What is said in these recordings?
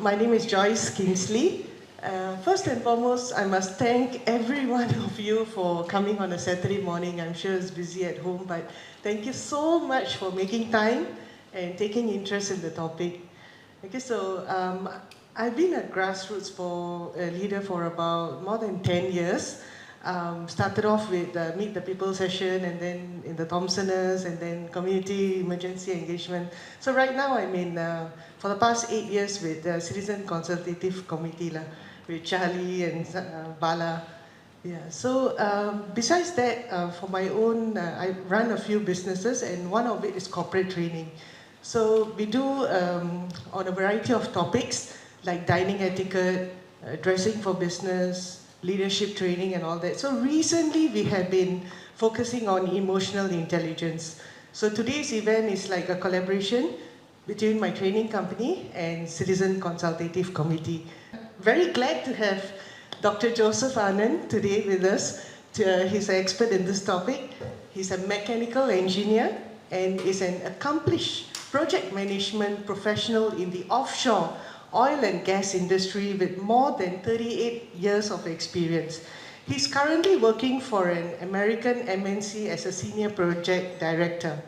My name is Joyce Kingsley. First and foremost, I must thank every one of you for coming on a Saturday morning. I'm sure it's busy at home, but thank you so much for making time and taking interest in the topic. Okay, so I've been a grassroots leader for about more than 10 years. Started off with the Meet the People session, and then in the Thompsoners, and then community emergency engagement. So right now I'm in, for the past 8 years, with the Citizen Consultative Committee with Charlie and Bala. Yeah. So besides that, for my own, I run a few businesses, and one of it is corporate training. So we do on a variety of topics like dining etiquette, dressing for business, leadership training and all that. So recently we have been focusing on emotional intelligence. So today's event is like a collaboration between my training company and Citizen Consultative Committee. Very glad to have Dr. Joseph Anand today with us. He's an expert in this topic. He's a mechanical engineer and is an accomplished project management professional in the offshore oil and gas industry with more than 38 years of experience. He's currently working for an American MNC as a senior project director.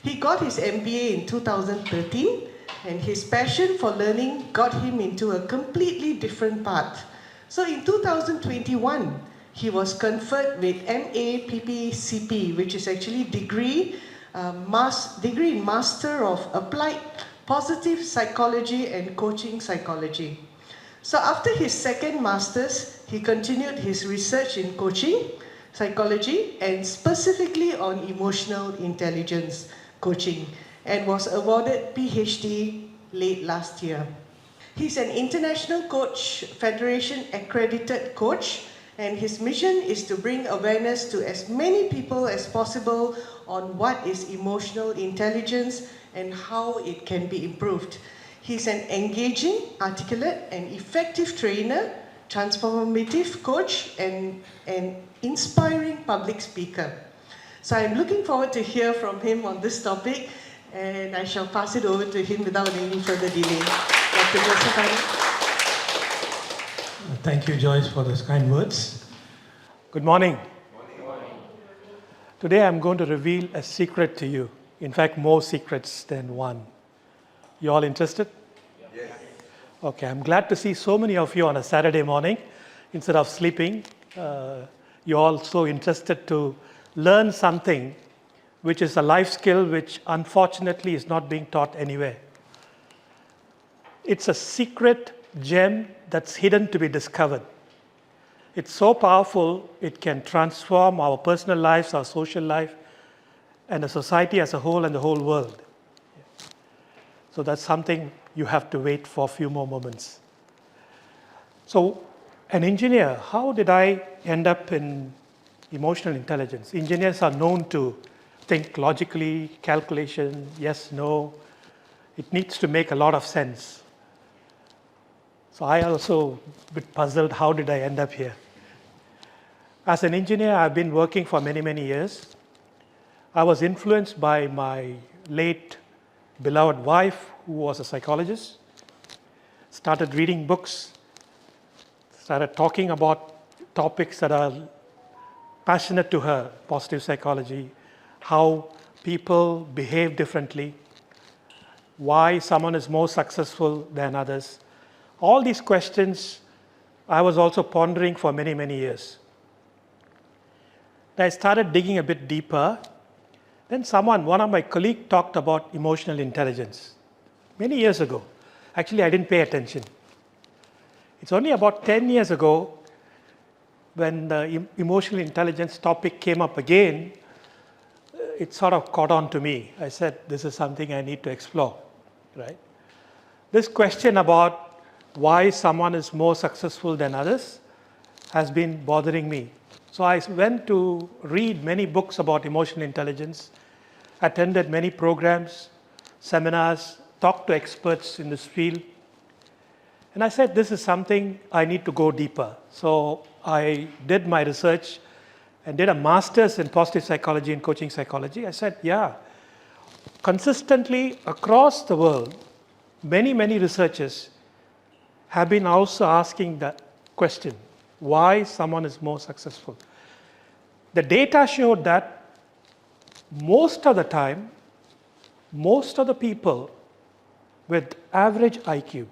He got his MBA in 2013, and his passion for learning got him into a completely different path. So in 2021, he was conferred with MA PPCP, which is actually degree in Master of Applied Positive Psychology and Coaching Psychology. So after his second master's, he continued his research in coaching, psychology, and specifically on emotional intelligence coaching, and was awarded PhD late last year. He's an International Coach Federation accredited coach, and his mission is to bring awareness to as many people as possible on what is emotional intelligence and how it can be improved. He's an engaging, articulate, and effective trainer, transformative coach, and an inspiring public speaker. So I'm looking forward to hear from him on this topic, and I shall pass it over to him without any further delay. Dr. Joseph Anand. Thank you, Joyce, for those kind words. Good morning. Today I'm going to reveal a secret to you. In fact, more secrets than one. You all interested? Yes. Okay, I'm glad to see so many of you on a Saturday morning. Instead of sleeping, you're all so interested to learn something which is a life skill which unfortunately is not being taught anywhere. It's a secret gem that's hidden to be discovered. It's so powerful, it can transform our personal lives, our social life, and the society as a whole and the whole world. So that's something you have to wait for a few more moments. So, an engineer, how did I end up in emotional intelligence? Engineers are known to think logically, calculation, yes, no. It needs to make a lot of sense. So I also a bit puzzled, how did I end up here? As an engineer, I've been working for many, many years. I was influenced by my late beloved wife, who was a psychologist. Started reading books, started talking about topics that are passionate to her, positive psychology, how people behave differently, why someone is more successful than others. All these questions I was also pondering for many, many years. I started digging a bit deeper. Then one of my colleagues talked about emotional intelligence many years ago. Actually, I didn't pay attention. It's only about 10 years ago when the emotional intelligence topic came up again, it sort of caught on to me. I said, this is something I need to explore, right? This question about why someone is more successful than others has been bothering me. So I went to read many books about emotional intelligence, attended many programs, seminars, talked to experts in this field. And I said, this is something I need to go deeper. So I did my research and did a master's in positive psychology and coaching psychology. I said, yeah, consistently across the world, many, many researchers have been also asking the question, why someone is more successful. The data showed that most of the time, most of the people with average IQ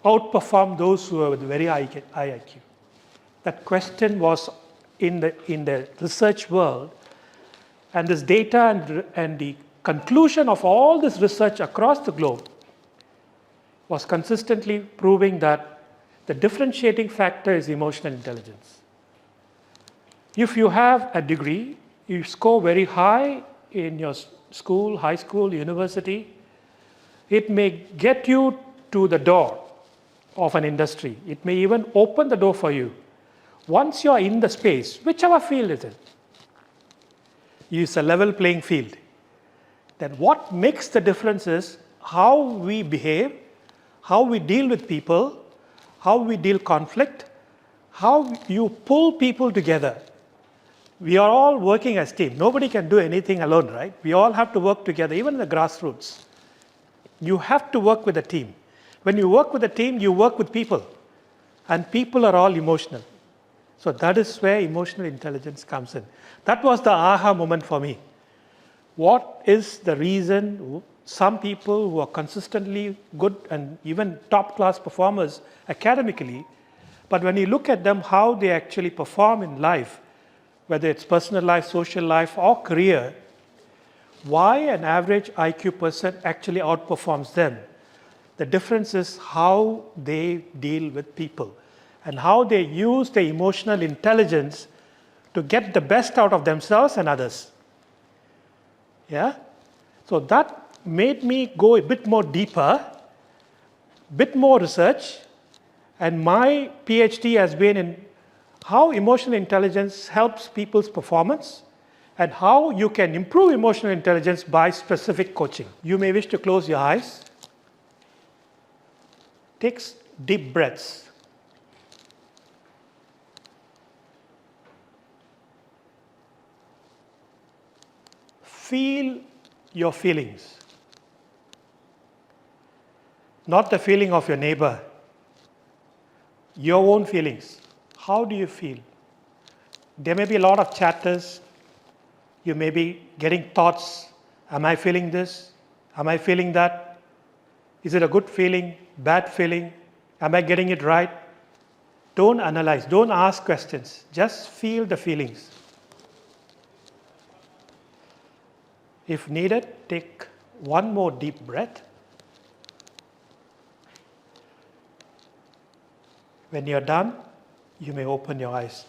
outperform those who are with very high IQ. That question was in the research world, and this data and the conclusion of all this research across the globe was consistently proving that the differentiating factor is emotional intelligence. If you have a degree, you score very high in your school, high school, university, it may get you to the door of an industry. It may even open the door for you. Once you are in the space, whichever field it is, it's a level playing field. Then what makes the difference is how we behave, how we deal with people, how we deal conflict, how you pull people together. We are all working as a team. Nobody can do anything alone, right? We all have to work together, even in the grassroots. You have to work with a team. When you work with a team, you work with people. And people are all emotional. So that is where emotional intelligence comes in. That was the aha moment for me. What is the reason some people who are consistently good and even top class performers academically, but when you look at them, how they actually perform in life, whether it's personal life, social life, or career, why an average IQ person actually outperforms them? The difference is how they deal with people and how they use their emotional intelligence to get the best out of themselves and others. Yeah? So that made me go a bit more deeper, bit more research, and my PhD has been in how emotional intelligence helps people's performance and how you can improve emotional intelligence by specific coaching. You may wish to close your eyes. Take deep breaths. Feel your feelings. Not the feeling of your neighbor. Your own feelings. How do you feel? There may be a lot of chatters. You may be getting thoughts. Am I feeling this? Am I feeling that? Is it a good feeling? Bad feeling? Am I getting it right? Don't analyze. Don't ask questions. Just feel the feelings. If needed, take one more deep breath. When you're done, you may open your eyes.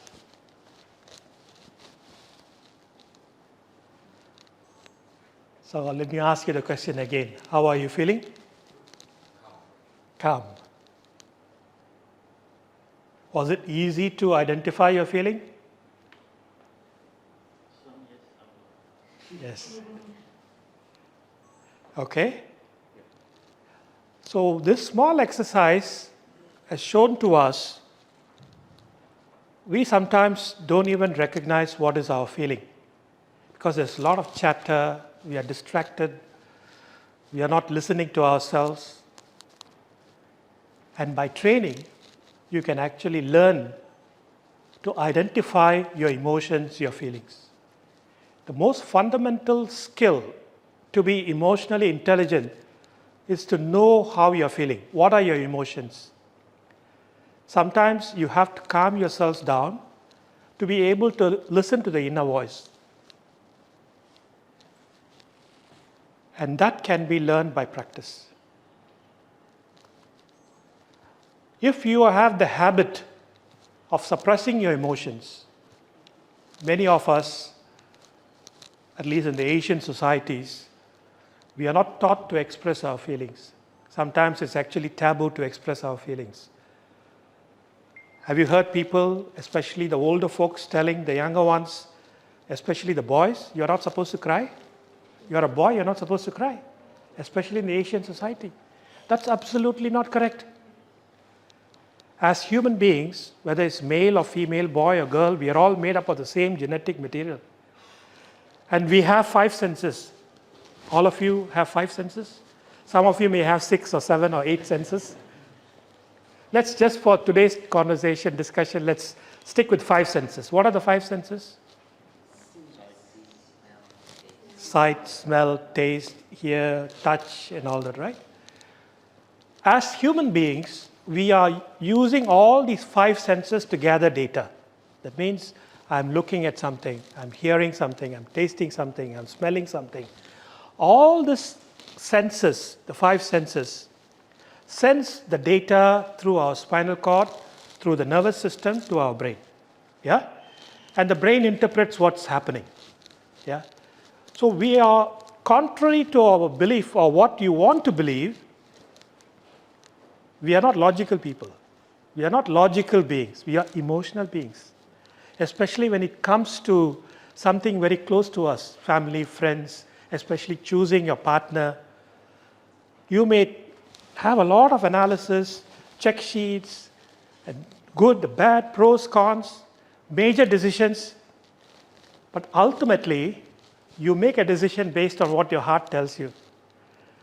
So let me ask you the question again. How are you feeling? Calm. Was it easy to identify your feeling? Yes. Okay. So this small exercise has shown to us we sometimes don't even recognize what is our feeling because there's a lot of chatter, we are distracted, we are not listening to ourselves. And by training, you can actually learn to identify your emotions, your feelings. The most fundamental skill to be emotionally intelligent is to know how you're feeling. What are your emotions? Sometimes you have to calm yourselves down to be able to listen to the inner voice. And that can be learned by practice. If you have the habit of suppressing your emotions, many of us, at least in the Asian societies, we are not taught to express our feelings. Sometimes it's actually taboo to express our feelings. Have you heard people, especially the older folks, telling the younger ones, especially the boys, you're not supposed to cry? You're a boy, you're not supposed to cry, especially in the Asian society. That's absolutely not correct. As human beings, whether it's male or female, boy or girl, we are all made up of the same genetic material. And we have 5 senses. All of you have 5 senses. Some of you may have 6 or 7 or 8 senses. Let's just for today's conversation, discussion, let's stick with 5 senses. What are the 5 senses? Sight, smell, taste, hear, touch, and all that, right? As human beings, we are using all these 5 senses to gather data. That means I'm looking at something, I'm hearing something, I'm tasting something, I'm smelling something. All these senses, the 5 senses, sends the data through our spinal cord, through the nervous system to our brain. Yeah? And the brain interprets what's happening. Yeah? So we are, contrary to our belief or what you want to believe, we are not logical people. We are not logical beings. We are emotional beings. Especially when it comes to something very close to us, family, friends, especially choosing your partner. You may have a lot of analysis, check sheets, and good, bad, pros, cons, major decisions. But ultimately, you make a decision based on what your heart tells you.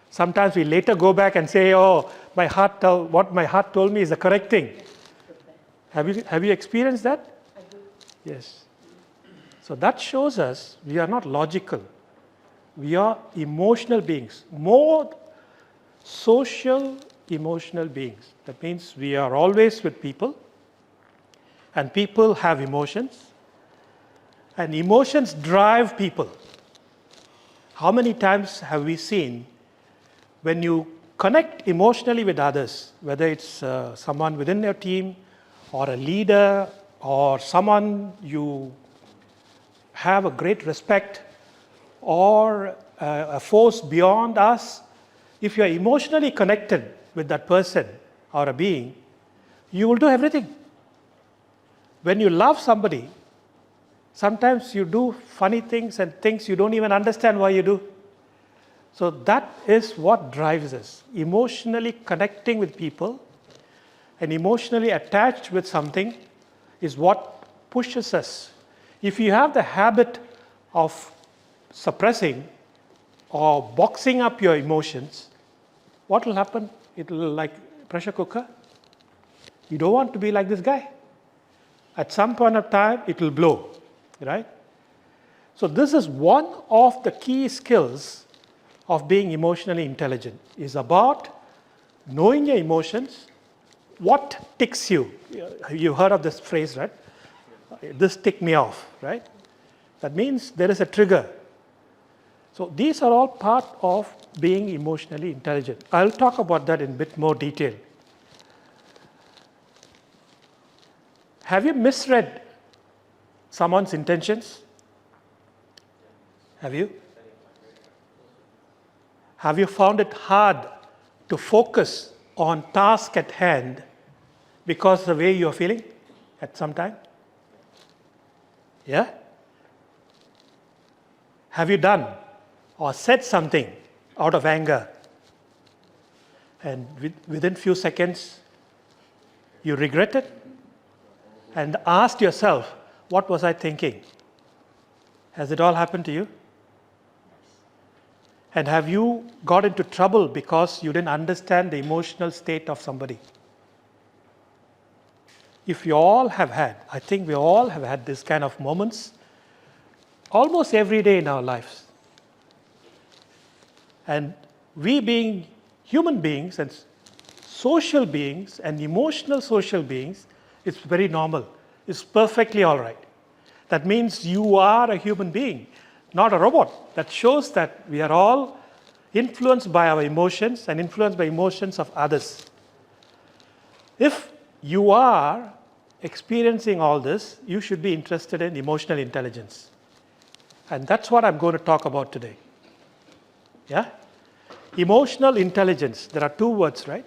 Sometimes we later go back and say, oh, what my heart told me is the correct thing. Have you experienced that? I do. Yes. So that shows us we are not logical. We are emotional beings, more social emotional beings. That means we are always with people, and people have emotions, and emotions drive people. How many times have we seen when you connect emotionally with others, whether it's someone within your team or a leader or someone you have a great respect or a force beyond us, if you are emotionally connected with that person or a being, you will do everything. When you love somebody, sometimes you do funny things and things you don't even understand why you do. So that is what drives us. Emotionally connecting with people and emotionally attached with something is what pushes us. If you have the habit of suppressing or boxing up your emotions, what will happen? It will like pressure cooker. You don't want to be like this guy. At some point of time, it will blow, right? So this is one of the key skills of being emotionally intelligent, is about knowing your emotions, what ticks you. You heard of this phrase, right? This ticked me off, right? That means there is a trigger. So these are all part of being emotionally intelligent. I'll talk about that in a bit more detail. Have you misread someone's intentions? Have you? Have you found it hard to focus on task at hand because of the way you're feeling at some time? Yeah? Have you done or said something out of anger and within few seconds you regret it and asked yourself, what was I thinking? Has it all happened to you? And have you got into trouble because you didn't understand the emotional state of somebody? If you all have had, I think we all have had this kind of moments almost every day in our lives. And we being human beings and social beings and emotional social beings, it's very normal. It's perfectly all right. That means you are a human being, not a robot. That shows that we are all influenced by our emotions and influenced by emotions of others. If you are experiencing all this, you should be interested in emotional intelligence. And that's what I'm going to talk about today. Yeah? Emotional intelligence. There are two words, right?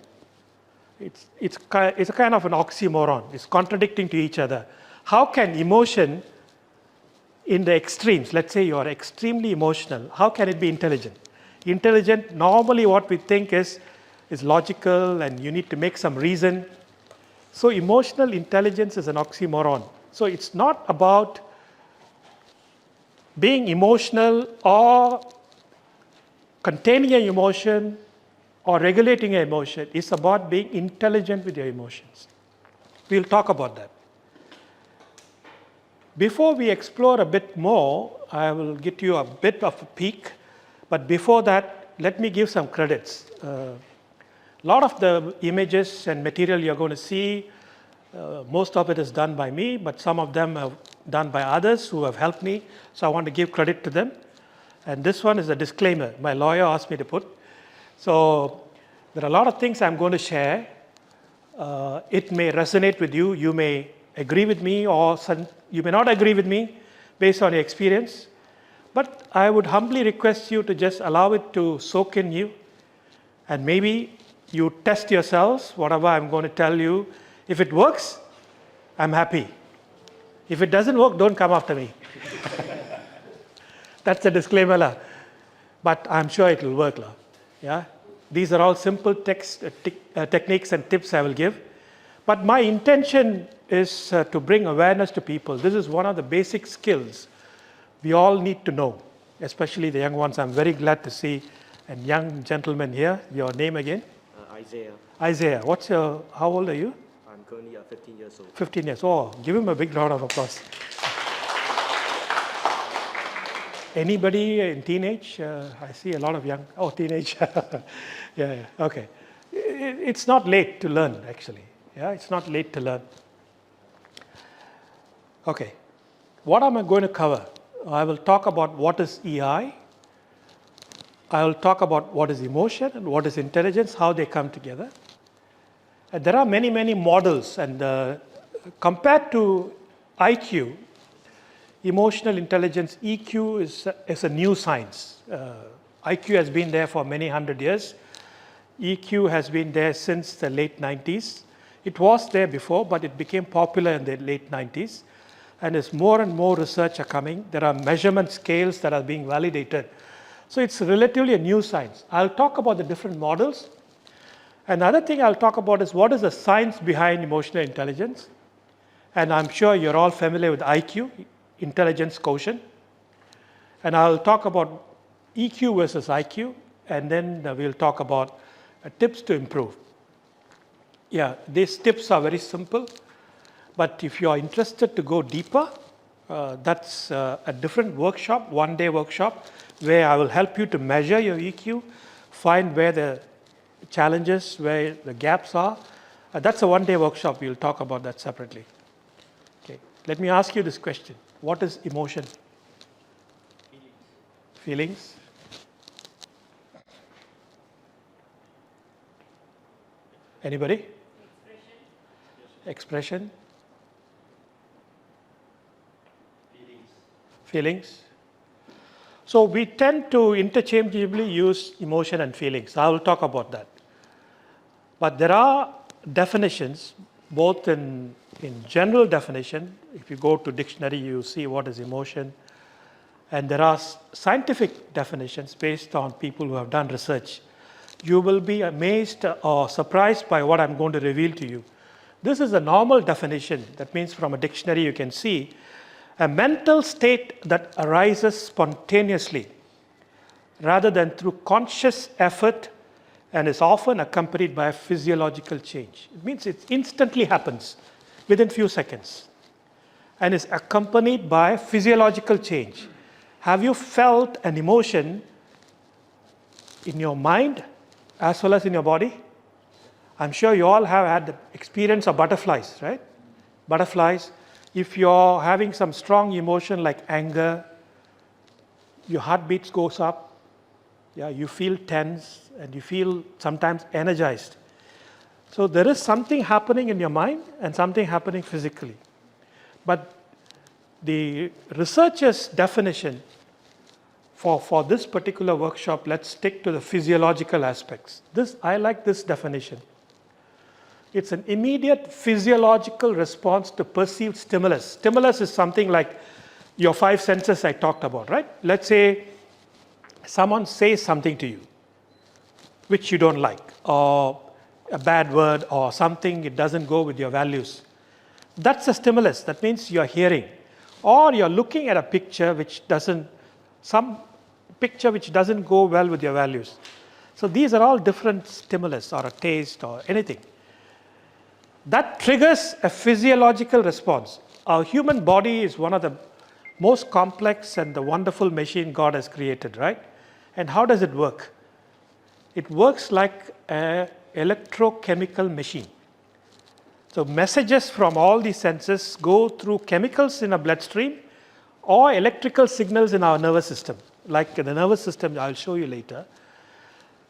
It's a kind of an oxymoron. It's contradicting to each other. How can emotion in the extremes, let's say you are extremely emotional, how can it be intelligent? Intelligent, normally what we think is logical and you need to make some reason. So emotional intelligence is an oxymoron. So it's not about being emotional or containing an emotion or regulating your emotion. It's about being intelligent with your emotions. We'll talk about that. Before we explore a bit more, I will get you a bit of a peek. But before that, let me give some credits. A lot of the images and material you're going to see, most of it is done by me, but some of them are done by others who have helped me. So I want to give credit to them. And this one is a disclaimer my lawyer asked me to put. So there are a lot of things I'm going to share. It may resonate with you. You may agree with me, or you may not agree with me based on your experience. But I would humbly request you to just allow it to soak in you. And maybe you test yourselves, whatever I'm going to tell you. If it works, I'm happy. If it doesn't work, don't come after me. That's a disclaimer. La. But I'm sure it will work. La. Yeah? These are all simple techniques and tips I will give. But my intention is to bring awareness to people. This is one of the basic skills we all need to know, especially the young ones. I'm very glad to see a young gentleman here. Your name again? Isaiah. Isaiah. How old are you? I'm currently 15 years old. 15 years. Oh, give him a big round of applause. Anybody in teenage? I see a lot of young. Oh, teenage. yeah. Okay. It's not late to learn, actually. Yeah, it's not late to learn. Okay. What am I going to cover? I will talk about what is EI. I will talk about what is emotion and what is intelligence, how they come together. And there are many, many models. And compared to IQ, emotional intelligence, EQ is a new science. IQ has been there for many hundred years. EQ has been there since the late 90s. It was there before, but it became popular in the late 90s. And as more and more research are coming, there are measurement scales that are being validated. So it's relatively a new science. I'll talk about the different models. Another thing I'll talk about is what is the science behind emotional intelligence. And I'm sure you're all familiar with IQ, intelligence quotient. And I'll talk about EQ versus IQ, and then we'll talk about tips to improve. Yeah, these tips are very simple, but if you are interested to go deeper, that's a different workshop, one-day workshop, where I will help you to measure your EQ, find where the challenges, where the gaps are. That's a one-day workshop. We'll talk about that separately. Okay. Let me ask you this question. What is emotion? Feelings? Anybody? Expression? Feelings? So we tend to interchangeably use emotion and feelings. I will talk about that. But there are definitions, both in general definition. If you go to dictionary, you see what is emotion. And there are scientific definitions based on people who have done research. You will be amazed or surprised by what I'm going to reveal to you. This is a normal definition. That means from a dictionary you can see a mental state that arises spontaneously rather than through conscious effort and is often accompanied by a physiological change. It means it instantly happens within few seconds and is accompanied by physiological change. Have you felt an emotion in your mind as well as in your body? I'm sure you all have had the experience of butterflies, right? Butterflies. If you're having some strong emotion like anger, your heartbeat goes up, yeah, you feel tense, and you feel sometimes energized. So there is something happening in your mind and something happening physically. But the researcher's definition for this particular workshop, let's stick to the physiological aspects. I like this definition. It's an immediate physiological response to perceived stimulus. Stimulus is something like your five senses I talked about, right? Let's say someone says something to you which you don't like, or a bad word, or something it doesn't go with your values. That's a stimulus. That means you're hearing. Or you're looking at a picture which doesn't go well with your values. So these are all different stimulus or a taste or anything. That triggers a physiological response. Our human body is one of the most complex and the wonderful machine God has created, right? And how does it work? It works like an electrochemical machine. So messages from all these senses go through chemicals in our bloodstream or electrical signals in our nervous system. Like the nervous system, I'll show you later.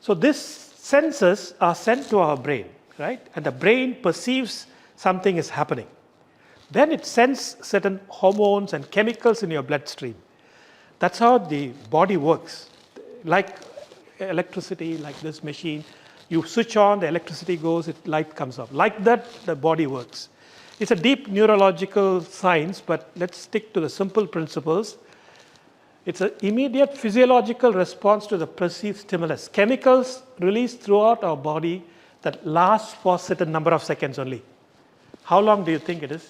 So these senses are sent to our brain, right? And the brain perceives something is happening. Then it sends certain hormones and chemicals in your bloodstream. That's how the body works. Like electricity, like this machine, you switch on, the electricity goes, light comes up. Like that, the body works. It's a deep neurological science, but let's stick to the simple principles. It's an immediate physiological response to the perceived stimulus. Chemicals released throughout our body that last for a certain number of seconds only. How long do you think it is?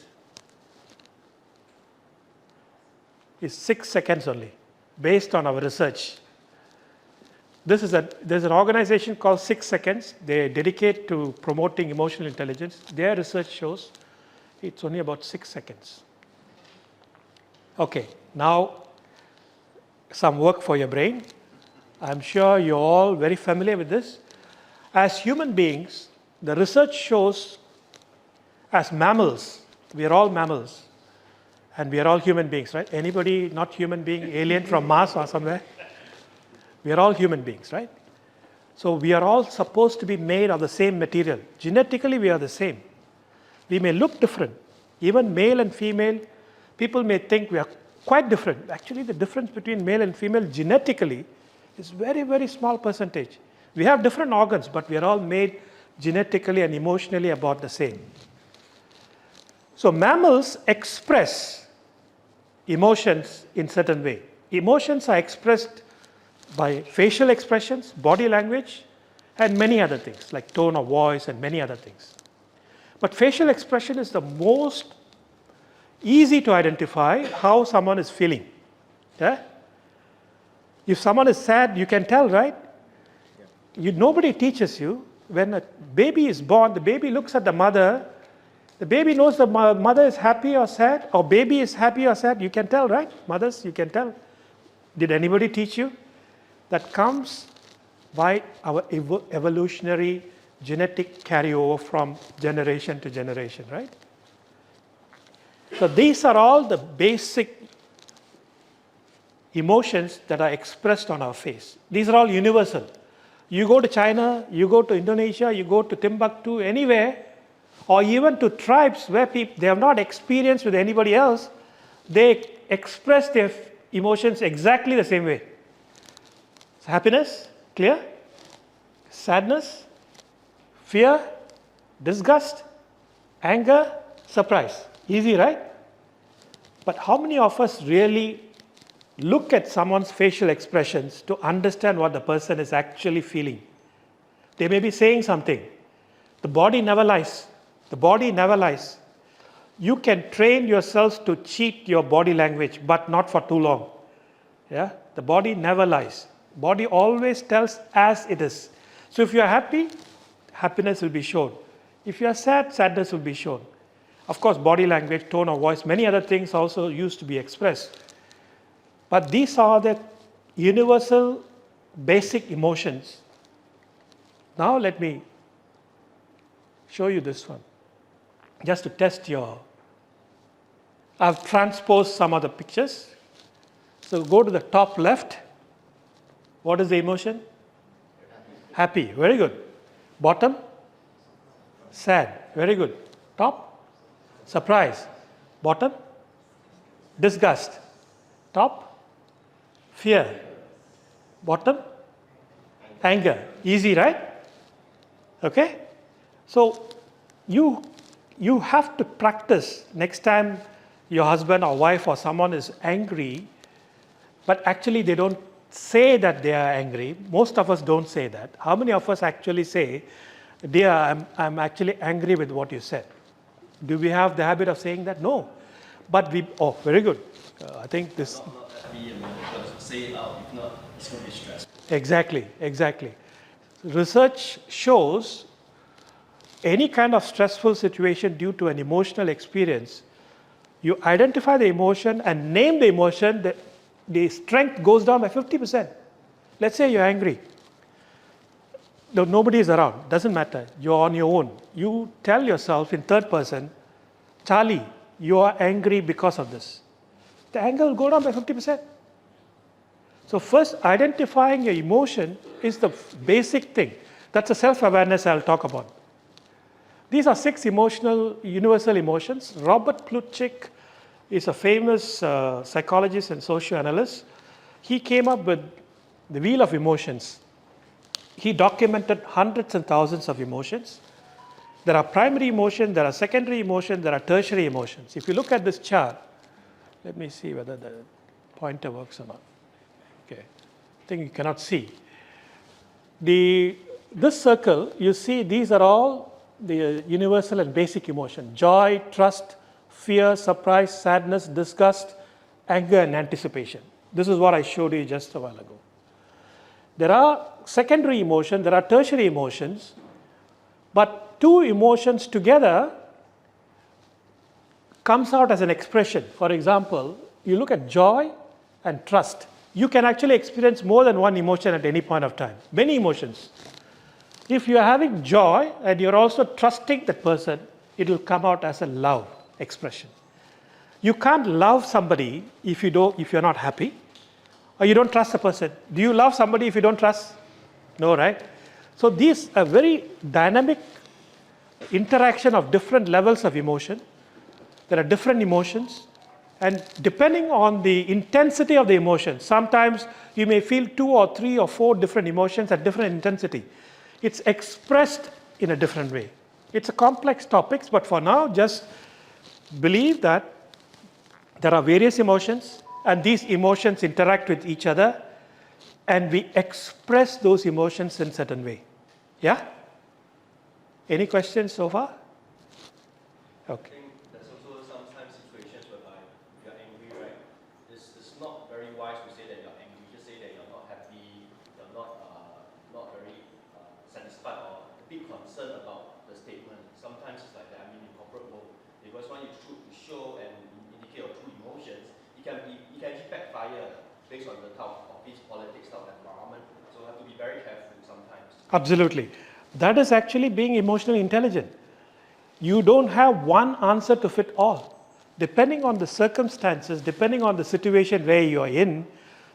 It's 6 seconds only, based on our research. There's an organization called 6 Seconds. They dedicate to promoting emotional intelligence. Their research shows it's only about 6 seconds. Okay, now some work for your brain. I'm sure you're all very familiar with this. As human beings, the research shows as mammals, we are all mammals, and we are all human beings, right? Anybody not human being, alien from Mars or somewhere? We are all human beings, right? So we are all supposed to be made of the same material. Genetically, we are the same. We may look different. Even male and female, people may think we are quite different. Actually, the difference between male and female genetically is very, very small percentage. We have different organs, but we are all made genetically and emotionally about the same. So mammals express emotions in certain way. Emotions are expressed by facial expressions, body language, and many other things, like tone of voice and many other things. But facial expression is the most easy to identify how someone is feeling. Yeah? If someone is sad, you can tell, right? Nobody teaches you. When a baby is born, the baby looks at the mother. The baby knows the mother is happy or sad, or baby is happy or sad. You can tell, right? Mothers, you can tell. Did anybody teach you? That comes by our evolutionary genetic carryover from generation to generation, right? So these are all the basic emotions that are expressed on our face. These are all universal. You go to China, you go to Indonesia, you go to Timbuktu, anywhere, or even to tribes where they have not experienced with anybody else, they express their emotions exactly the same way. Happiness, clear? Sadness, fear, disgust, anger, surprise. Easy, right? But how many of us really look at someone's facial expressions to understand what the person is actually feeling? They may be saying something. The body never lies. The body never lies. You can train yourselves to cheat your body language, but not for too long. Yeah? The body never lies. Body always tells as it is. So if you are happy, happiness will be shown. If you are sad, sadness will be shown. Of course, body language, tone of voice, many other things also used to be expressed. But these are the universal basic emotions. Now let me show you this one. Just to test I've transposed some of the pictures. So go to the top left. What is the emotion? Happy. Very good. Bottom? Sad. Very good. Top? Surprise. Bottom? Disgust. Top? Fear. Bottom? Anger. Easy, right? Okay? So you have to practice next time your husband or wife or someone is angry, but actually they don't say that they are angry. Most of us don't say that. How many of us actually say, dear, I'm actually angry with what you said? Do we have the habit of saying that? No. But very good. I think this... Not every but say it out. If not, it's going to be stressful. Exactly. Research shows any kind of stressful situation due to an emotional experience, you identify the emotion and name the emotion, the strength goes down by 50%. Let's say you're angry. Though nobody is around, doesn't matter. You're on your own. You tell yourself in third person, Charlie, you are angry because of this. The anger will go down by 50%. So first, identifying your emotion is the basic thing. That's a self-awareness I'll talk about. These are 6 universal emotions. Robert Plutchik is a famous psychologist and socioanalyst. He came up with the wheel of emotions. He documented hundreds and thousands of emotions. There are primary emotions, there are secondary emotions, there are tertiary emotions. If you look at this chart, let me see whether the pointer works or not. Okay, I think you cannot see. This circle, you see these are all the universal and basic emotion: joy, trust, fear, surprise, sadness, disgust, anger, and anticipation. This is what I showed you just a while ago. There are secondary emotions, there are tertiary emotions, but 2 emotions together comes out as an expression. For example, you look at joy and trust. You can actually experience more than one emotion at any point of time, many emotions. If you are having joy and you're also trusting that person, it will come out as a love expression. You can't love somebody if you're not happy, or you don't trust a person. Do you love somebody if you don't trust? No, right? So these are very dynamic interaction of different levels of emotion. There are different emotions, and depending on the intensity of the emotion, sometimes you may feel 2 or 3 or 4 different emotions at different intensity. It's expressed in a different way. It's a complex topic, but for now, just believe that there are various emotions, and these emotions interact with each other, and we express those emotions in a certain way. Yeah? Any questions so far? Okay. I think there's also sometimes situations whereby you're angry, right? It's not very wise to say that you're angry. Just say that you're not happy, you're not very satisfied or a bit concerned about the statement. Sometimes it's like that. I mean, in corporate world, because when you show and indicate your true emotions, it can actually backfire based on the type of office politics, type of environment. So you have to be very careful sometimes. Absolutely. That is actually being emotionally intelligent. You don't have one answer to fit all. Depending on the circumstances, depending on the situation where you are in,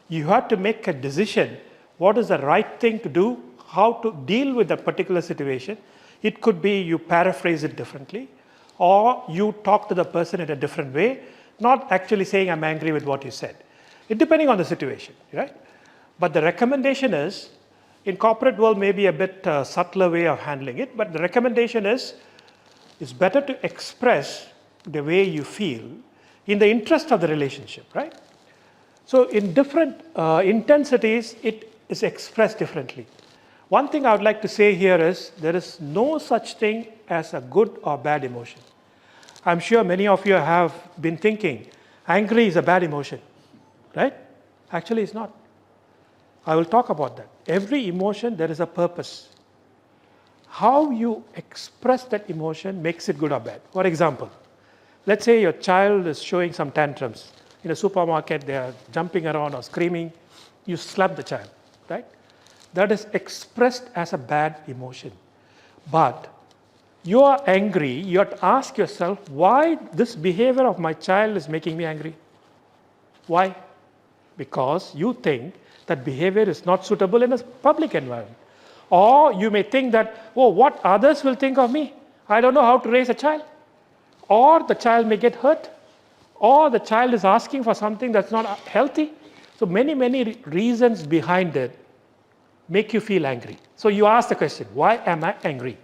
you have to make a decision. What is the right thing to do? How to deal with that particular situation? It could be you paraphrase it differently, or you talk to the person in a different way, not actually saying I'm angry with what you said. It depending on the situation, right? But the recommendation is, in corporate world, maybe a bit subtler way of handling it, but the recommendation is, it's better to express the way you feel in the interest of the relationship, right? So in different intensities, it is expressed differently. One thing I would like to say here is, there is no such thing as a good or bad emotion. I'm sure many of you have been thinking, angry is a bad emotion, right? Actually, it's not. I will talk about that. Every emotion, there is a purpose. How you express that emotion makes it good or bad. For example, let's say your child is showing some tantrums. In a supermarket, they are jumping around or screaming. You slap the child, right? That is expressed as a bad emotion. But you are angry, you have to ask yourself, why this behavior of my child is making me angry? Why? Because you think that behavior is not suitable in a public environment. Or you may think that, oh, what others will think of me? I don't know how to raise a child. Or the child may get hurt. Or the child is asking for something that's not healthy. So many reasons behind it make you feel angry. So you ask the question, why am I angry?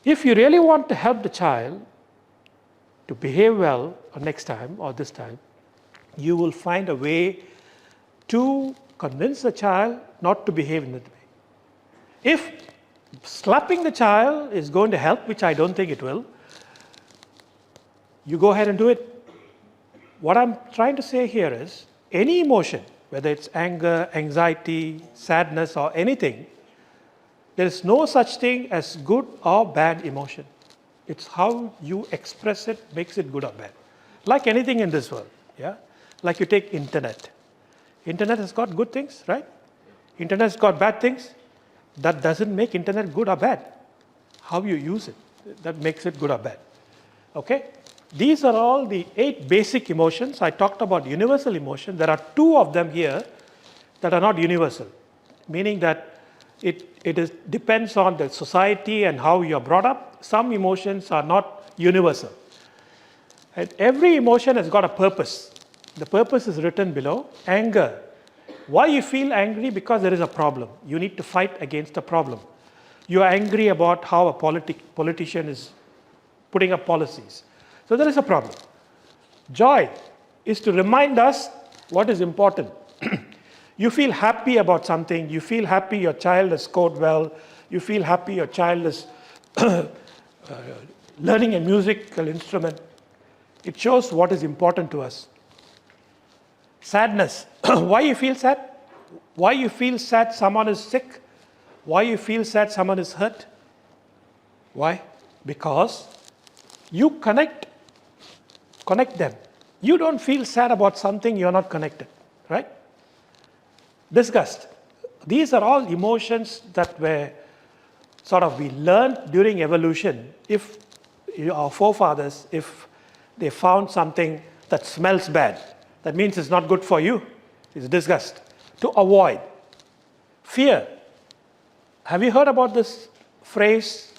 If you really want to help the child to behave well next time or this time, you will find a way to convince the child not to behave in that way. If slapping the child is going to help, which I don't think it will, you go ahead and do it. What I'm trying to say here is, any emotion, whether it's anger, anxiety, sadness, or anything, There is no such thing as good or bad emotion. It's how you express it makes it good or bad. Like anything in this world, yeah? Like you take internet. Internet has got good things, right? Internet has got bad things. That doesn't make internet good or bad. How you use it, that makes it good or bad. Okay? These are all the 8 basic emotions. I talked about universal emotion. There are 2 of them here that are not universal, meaning that it depends on the society and how you are brought up. Some emotions are not universal. And every emotion has got a purpose. The purpose is written below. Anger. Why you feel angry? Because there is a problem. You need to fight against a problem. You are angry about how a politician is putting up policies. So there is a problem. Joy is to remind us what is important. You feel happy about something. You feel happy your child has scored well. You feel happy your child is learning a musical instrument. It shows what is important to us. Sadness. Why you feel sad? Why you feel sad someone is sick? Why you feel sad someone is hurt? Why? Because you connect them. You don't feel sad about something you're not connected, right? Disgust. These are all emotions that were we learned during evolution. If our forefathers, if they found something that smells bad, that means it's not good for you. It's disgust. To avoid. Fear. Have you heard about this phrase,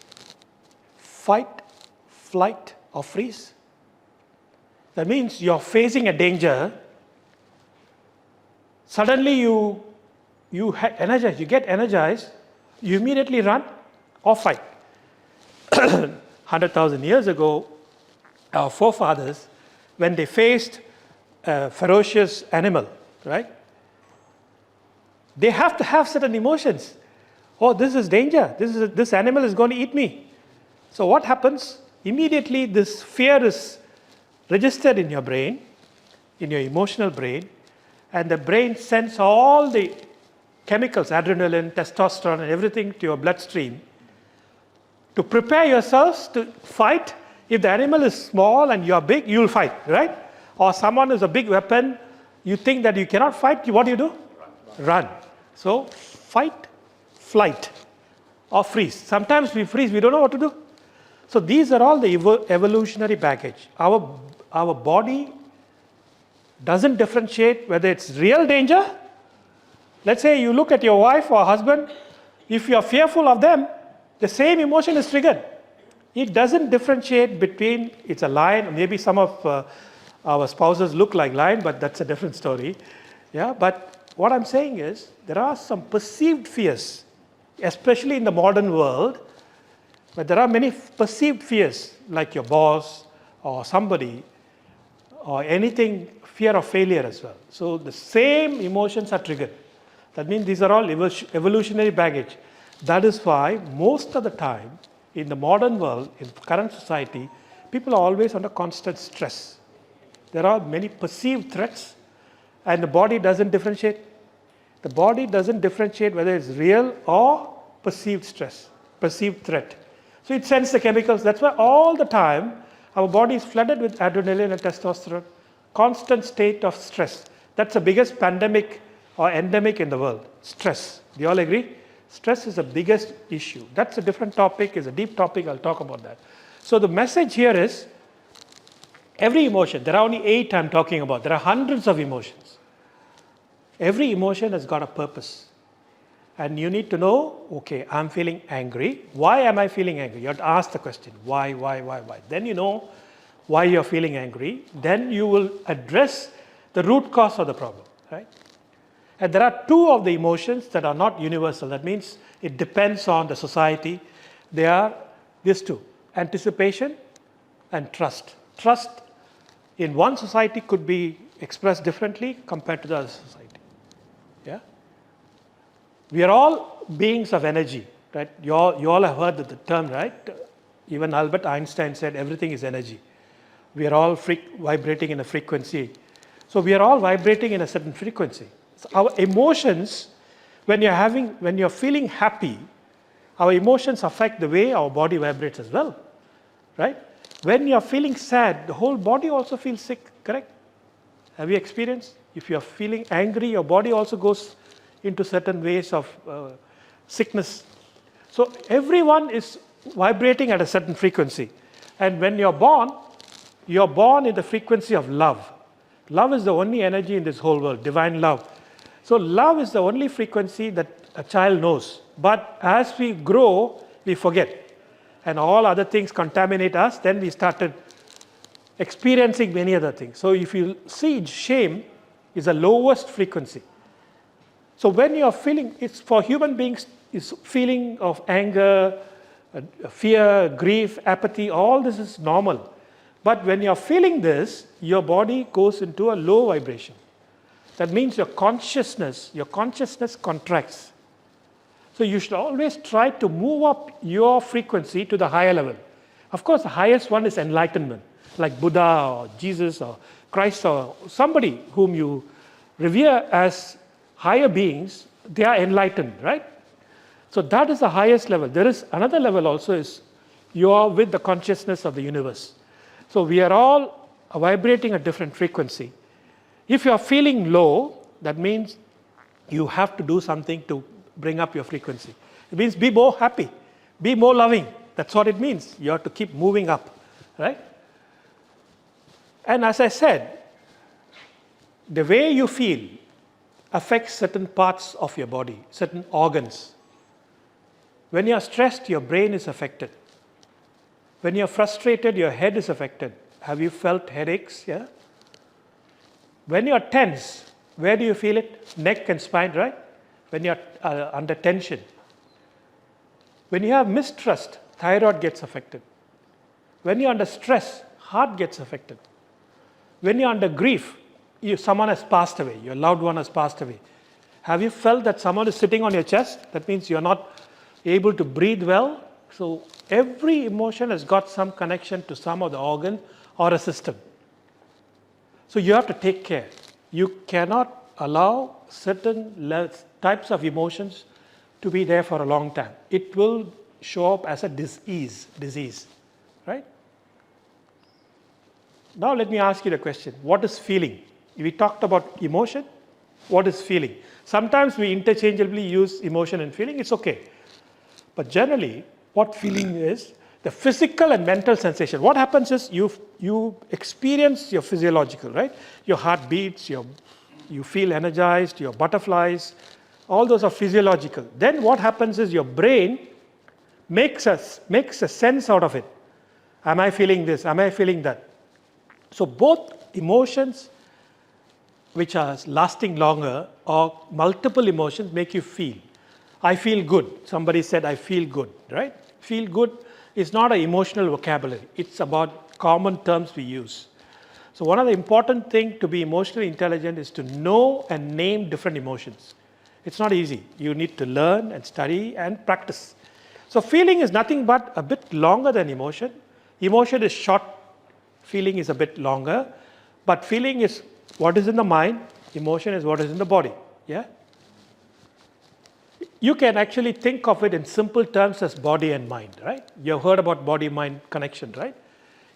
fight, flight, or freeze? That means you're facing a danger. Suddenly you get energized, you immediately run or fight. 100,000 years ago, our forefathers, when they faced a ferocious animal, right? They have to have certain emotions. Oh, this is danger. This animal is going to eat me. So what happens? Immediately this fear is registered in your brain, in your emotional brain, and the brain sends all the chemicals, adrenaline, testosterone, and everything to your bloodstream to prepare yourselves to fight. If the animal is small and you are big, you will fight, right? Or someone is a big weapon, you think that you cannot fight, what do? Run. So fight, flight, or freeze. Sometimes we freeze, we don't know what to do. So these are all the evolutionary baggage. Our body doesn't differentiate whether it's real danger. Let's say you look at your wife or husband, if you are fearful of them, the same emotion is triggered. It doesn't differentiate between it's a lion, maybe some of our spouses look like lion, but that's a different story. Yeah, but what I'm saying is there are some perceived fears, especially in the modern world, but there are many perceived fears like your boss or somebody or anything, fear of failure as well. So the same emotions are triggered. That means these are all evolutionary baggage. That is why most of the time in the modern world, in current society, people are always under constant stress. There are many perceived threats and the body doesn't differentiate. The body doesn't differentiate whether it's real or perceived stress, perceived threat. So it sends the chemicals. That's why all the time our body is flooded with adrenaline and testosterone, constant state of stress. That's the biggest pandemic or endemic in the world, stress. Do you all agree? Stress is the biggest issue. That's a different topic, is a deep topic, I'll talk about that. So the message here is, every emotion, there are only 8 I'm talking about, there are hundreds of emotions. Every emotion has got a purpose. And you need to know, okay, I'm feeling angry. Why am I feeling angry? You have to ask the question, why? Then you know why you're feeling angry. Then you will address the root cause of the problem, right? And there are 2 of the emotions that are not universal. That means it depends on the society. They are these 2, anticipation and trust. Trust in one society could be expressed differently compared to the other society. Yeah? We are all beings of energy, right? You all have heard the term, right? Even Albert Einstein said everything is energy. We are all vibrating in a frequency. So we are all vibrating in a certain frequency. So our emotions, when you're feeling happy, our emotions affect the way our body vibrates as well, right? When you are feeling sad, the whole body also feels sick, correct? Have you experienced? If you are feeling angry, your body also goes into certain ways of sickness. So everyone is vibrating at a certain frequency. And when you're born in the frequency of love. Love is the only energy in this whole world, divine love. So love is the only frequency that a child knows. But as we grow, we forget. And all other things contaminate us, then we started experiencing many other things. So if you see, shame is the lowest frequency. So when you are feeling, it's for human beings, is feeling of anger, fear, grief, apathy, all this is normal. But when you are feeling this, your body goes into a low vibration. That means your consciousness contracts. So you should always try to move up your frequency to the higher level. Of course, the highest one is enlightenment, like Buddha or Jesus or Christ or somebody whom you revere as higher beings. They are enlightened, right? So that is the highest level. There is another level also, is you are with the consciousness of the universe. So we are all vibrating at different frequency. If you are feeling low, that means you have to do something to bring up your frequency. It means be more happy, be more loving. That's what it means. You have to keep moving up, right? And as I said, the way you feel affects certain parts of your body, certain organs. When you are stressed, your brain is affected. When you are frustrated, your head is affected. Have you felt headaches? Yeah. When you are tense, where do you feel it? Neck and spine, right? When you are under tension. When you have mistrust, thyroid gets affected. When you are under stress, heart gets affected. When you are under grief, someone has passed away, your loved one has passed away. Have you felt that someone is sitting on your chest? That means you are not able to breathe well. So every emotion has got some connection to some of the organ or a system. So you have to take care. You cannot allow certain types of emotions to be there for a long time. It will show up as a disease, right? Now let me ask you the question, what is feeling? We talked about emotion, what is feeling? Sometimes we interchangeably use emotion and feeling, it's okay. But generally, what feeling is, the physical and mental sensation. What happens is you experience your physiological, right? Your heart beats, you feel energized, your butterflies, all those are physiological. Then what happens is your brain makes a sense out of it. Am I feeling this? Am I feeling that? So both emotions which are lasting longer or multiple emotions make you feel. I feel good. Somebody said, I feel good, right? Feel good is not an emotional vocabulary. It's about common terms we use. So one of the important things to be emotionally intelligent is to know and name different emotions. It's not easy. You need to learn and study and practice. So feeling is nothing but a bit longer than emotion. Emotion is short. Feeling is a bit longer. But feeling is what is in the mind. Emotion is what is in the body. Yeah? You can actually think of it in simple terms as body and mind, right? You've heard about body-mind connection, right?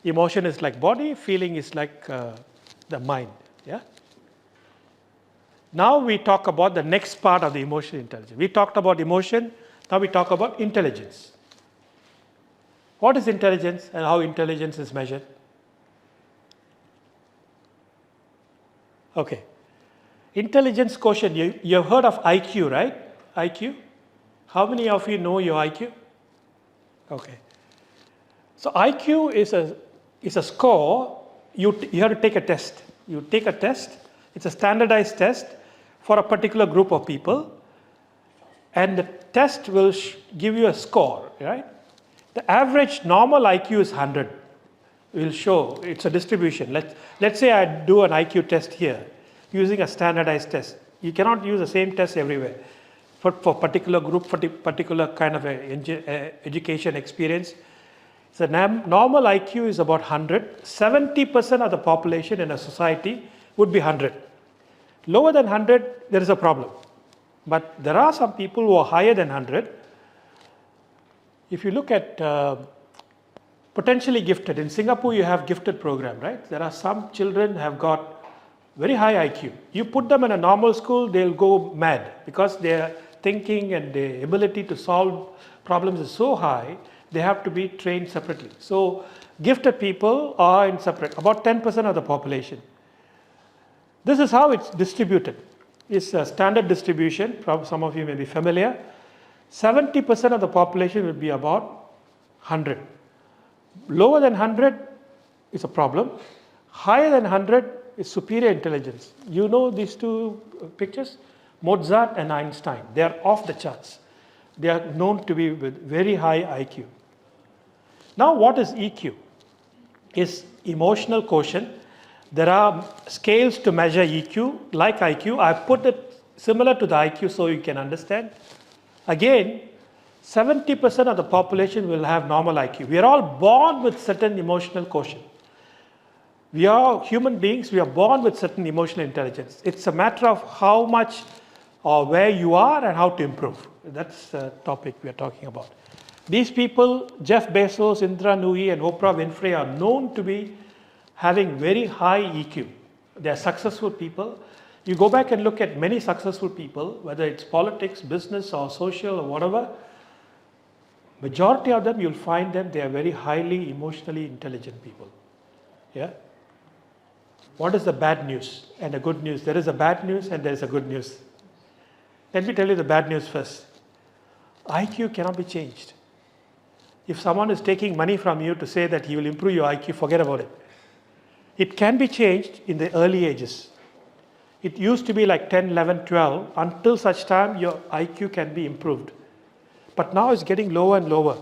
Emotion is like body, feeling is like the mind, yeah? Now we talk about the next part of the emotional intelligence. We talked about emotion, now we talk about intelligence. What is intelligence and how intelligence is measured? Okay. Intelligence quotient, you've heard of IQ, right? IQ? How many of you know your IQ? Okay. So IQ is a score. You have to take a test. You take a test. It's a standardized test for a particular group of people. And the test will give you a score, right? The average normal IQ is 100. We'll show it's a distribution. Let's say I do an IQ test here using a standardized test. You cannot use the same test everywhere. For particular group, for particular kind of education experience. So normal IQ is about 100. 70% of the population in a society would be 100. Lower than 100, there is a problem. But there are some people who are higher than 100. If you look at potentially gifted, in Singapore you have gifted program, right? There are some children have got very high IQ. You put them in a normal school, they'll go mad because their thinking and their ability to solve problems is so high, they have to be trained separately. So gifted people are in separate, about 10% of the population. This is how it's distributed. It's a standard distribution, some of you may be familiar. 70% of the population will be about 100. Lower than 100 is a problem. Higher than 100 is superior intelligence. You know these two pictures? Mozart and Einstein. They are off the charts. They are known to be with very high IQ. Now what is EQ? It's emotional quotient. There are scales to measure EQ, like IQ. I've put it similar to the IQ so you can understand. Again, 70% of the population will have normal IQ. We are all born with certain emotional quotient. We are human beings, we are born with certain emotional intelligence. It's a matter of how much or where you are and how to improve. That's the topic we are talking about. These people, Jeff Bezos, Indra Nooyi and Oprah Winfrey, are known to be having very high EQ. They are successful people. You go back and look at many successful people, whether it's politics, business or social or whatever, majority of them you'll find them, they are very highly emotionally intelligent people. Yeah? What is the bad news and the good news? There is a bad news and there is a good news. Let me tell you the bad news first. IQ cannot be changed. If someone is taking money from you to say that he will improve your IQ, forget about it. It can be changed in the early ages. It used to be like 10, 11, 12, until such time your IQ can be improved. But now it's getting lower and lower.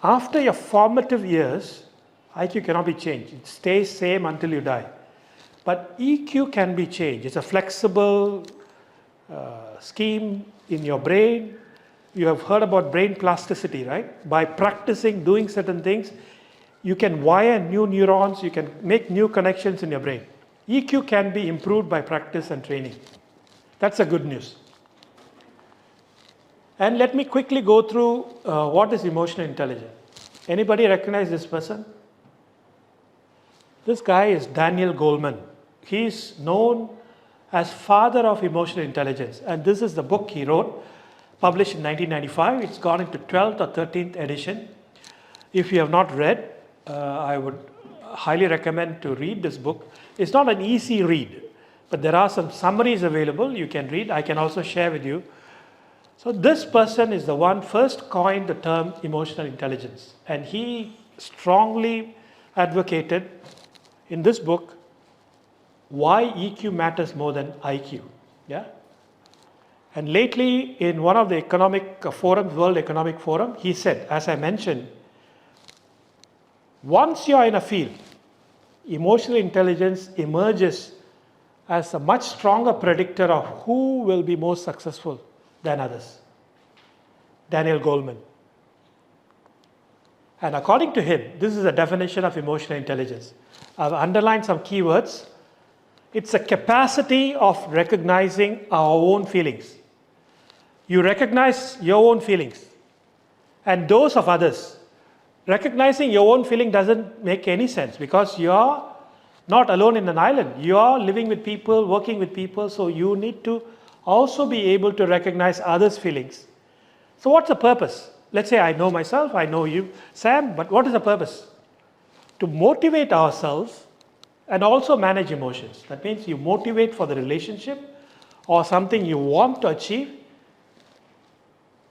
After your formative years, IQ cannot be changed. It stays same until you die. But EQ can be changed. It's a flexible scheme in your brain. You have heard about brain plasticity, right? By practicing doing certain things, you can wire new neurons, you can make new connections in your brain. EQ can be improved by practice and training. That's the good news. And let me quickly go through what is emotional intelligence. Anybody recognize this person? This guy is Daniel Goleman. He is known as father of emotional intelligence. And this is the book he wrote, published in 1995. It's gone into 12th or 13th edition. If you have not read, I would highly recommend to read this book. It's not an easy read, but there are some summaries available you can read. I can also share with you. So this person is the one first coined the term emotional intelligence, and he strongly advocated in this book why EQ matters more than IQ. Yeah? And lately in one of the economic forums, World Economic Forum, he said, as I mentioned, once you are in a field, emotional intelligence emerges as a much stronger predictor of who will be most successful than others. Daniel Goleman. And according to him, this is a definition of emotional intelligence. I've underlined some keywords. It's a capacity of recognizing our own feelings. You recognize your own feelings and those of others. Recognizing your own feeling doesn't make any sense because you are not alone in an island. You are living with people, working with people, so you need to also be able to recognize others' feelings. So what's the purpose? Let's say I know myself, I know you, Sam, but what is the purpose? To motivate ourselves and also manage emotions. That means you motivate for the relationship or something you want to achieve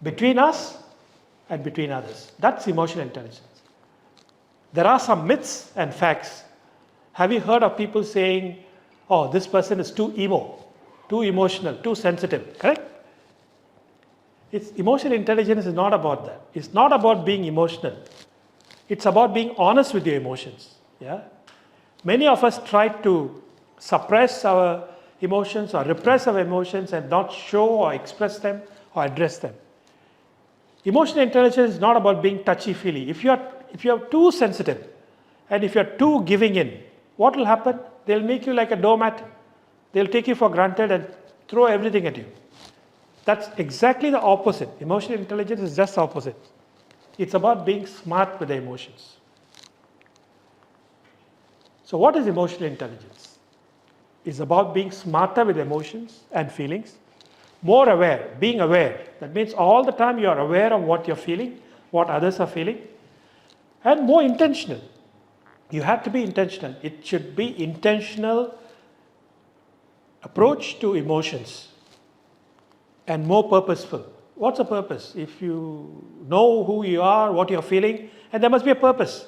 between us and between others. That's emotional intelligence. There are some myths and facts. Have you heard of people saying, oh, this person is too emo, too emotional, too sensitive, correct? Emotional intelligence is not about that. It's not about being emotional. It's about being honest with your emotions. Yeah? Many of us try to suppress our emotions or repress our emotions and not show or express them or address them. Emotional intelligence is not about being touchy-feely. If you're too sensitive and if you're too giving in, what will happen? They'll make you like a doormat. They'll take you for granted and throw everything at you. That's exactly the opposite. Emotional intelligence is just the opposite. It's about being smart with the emotions. So what is emotional intelligence? It's about being smarter with emotions and feelings, more aware, being aware. That means all the time you are aware of what you're feeling, what others are feeling, and more intentional. You have to be intentional. It should be intentional approach to emotions and more purposeful. What's a purpose? If you know who you are, what you're feeling, and there must be a purpose.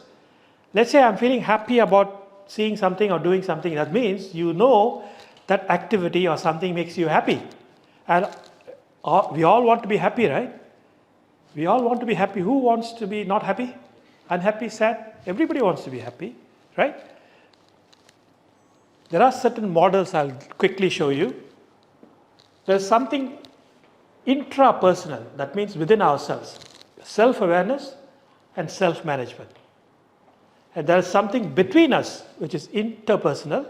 Let's say I'm feeling happy about seeing something or doing something. That means you know that activity or something makes you happy. And we all want to be happy, right? We all want to be happy. Who wants to be not happy? Unhappy, sad? Everybody wants to be happy, right? There are certain models I'll quickly show you. There's something intrapersonal, that means within ourselves. Self-awareness and self-management. And there is something between us, which is interpersonal,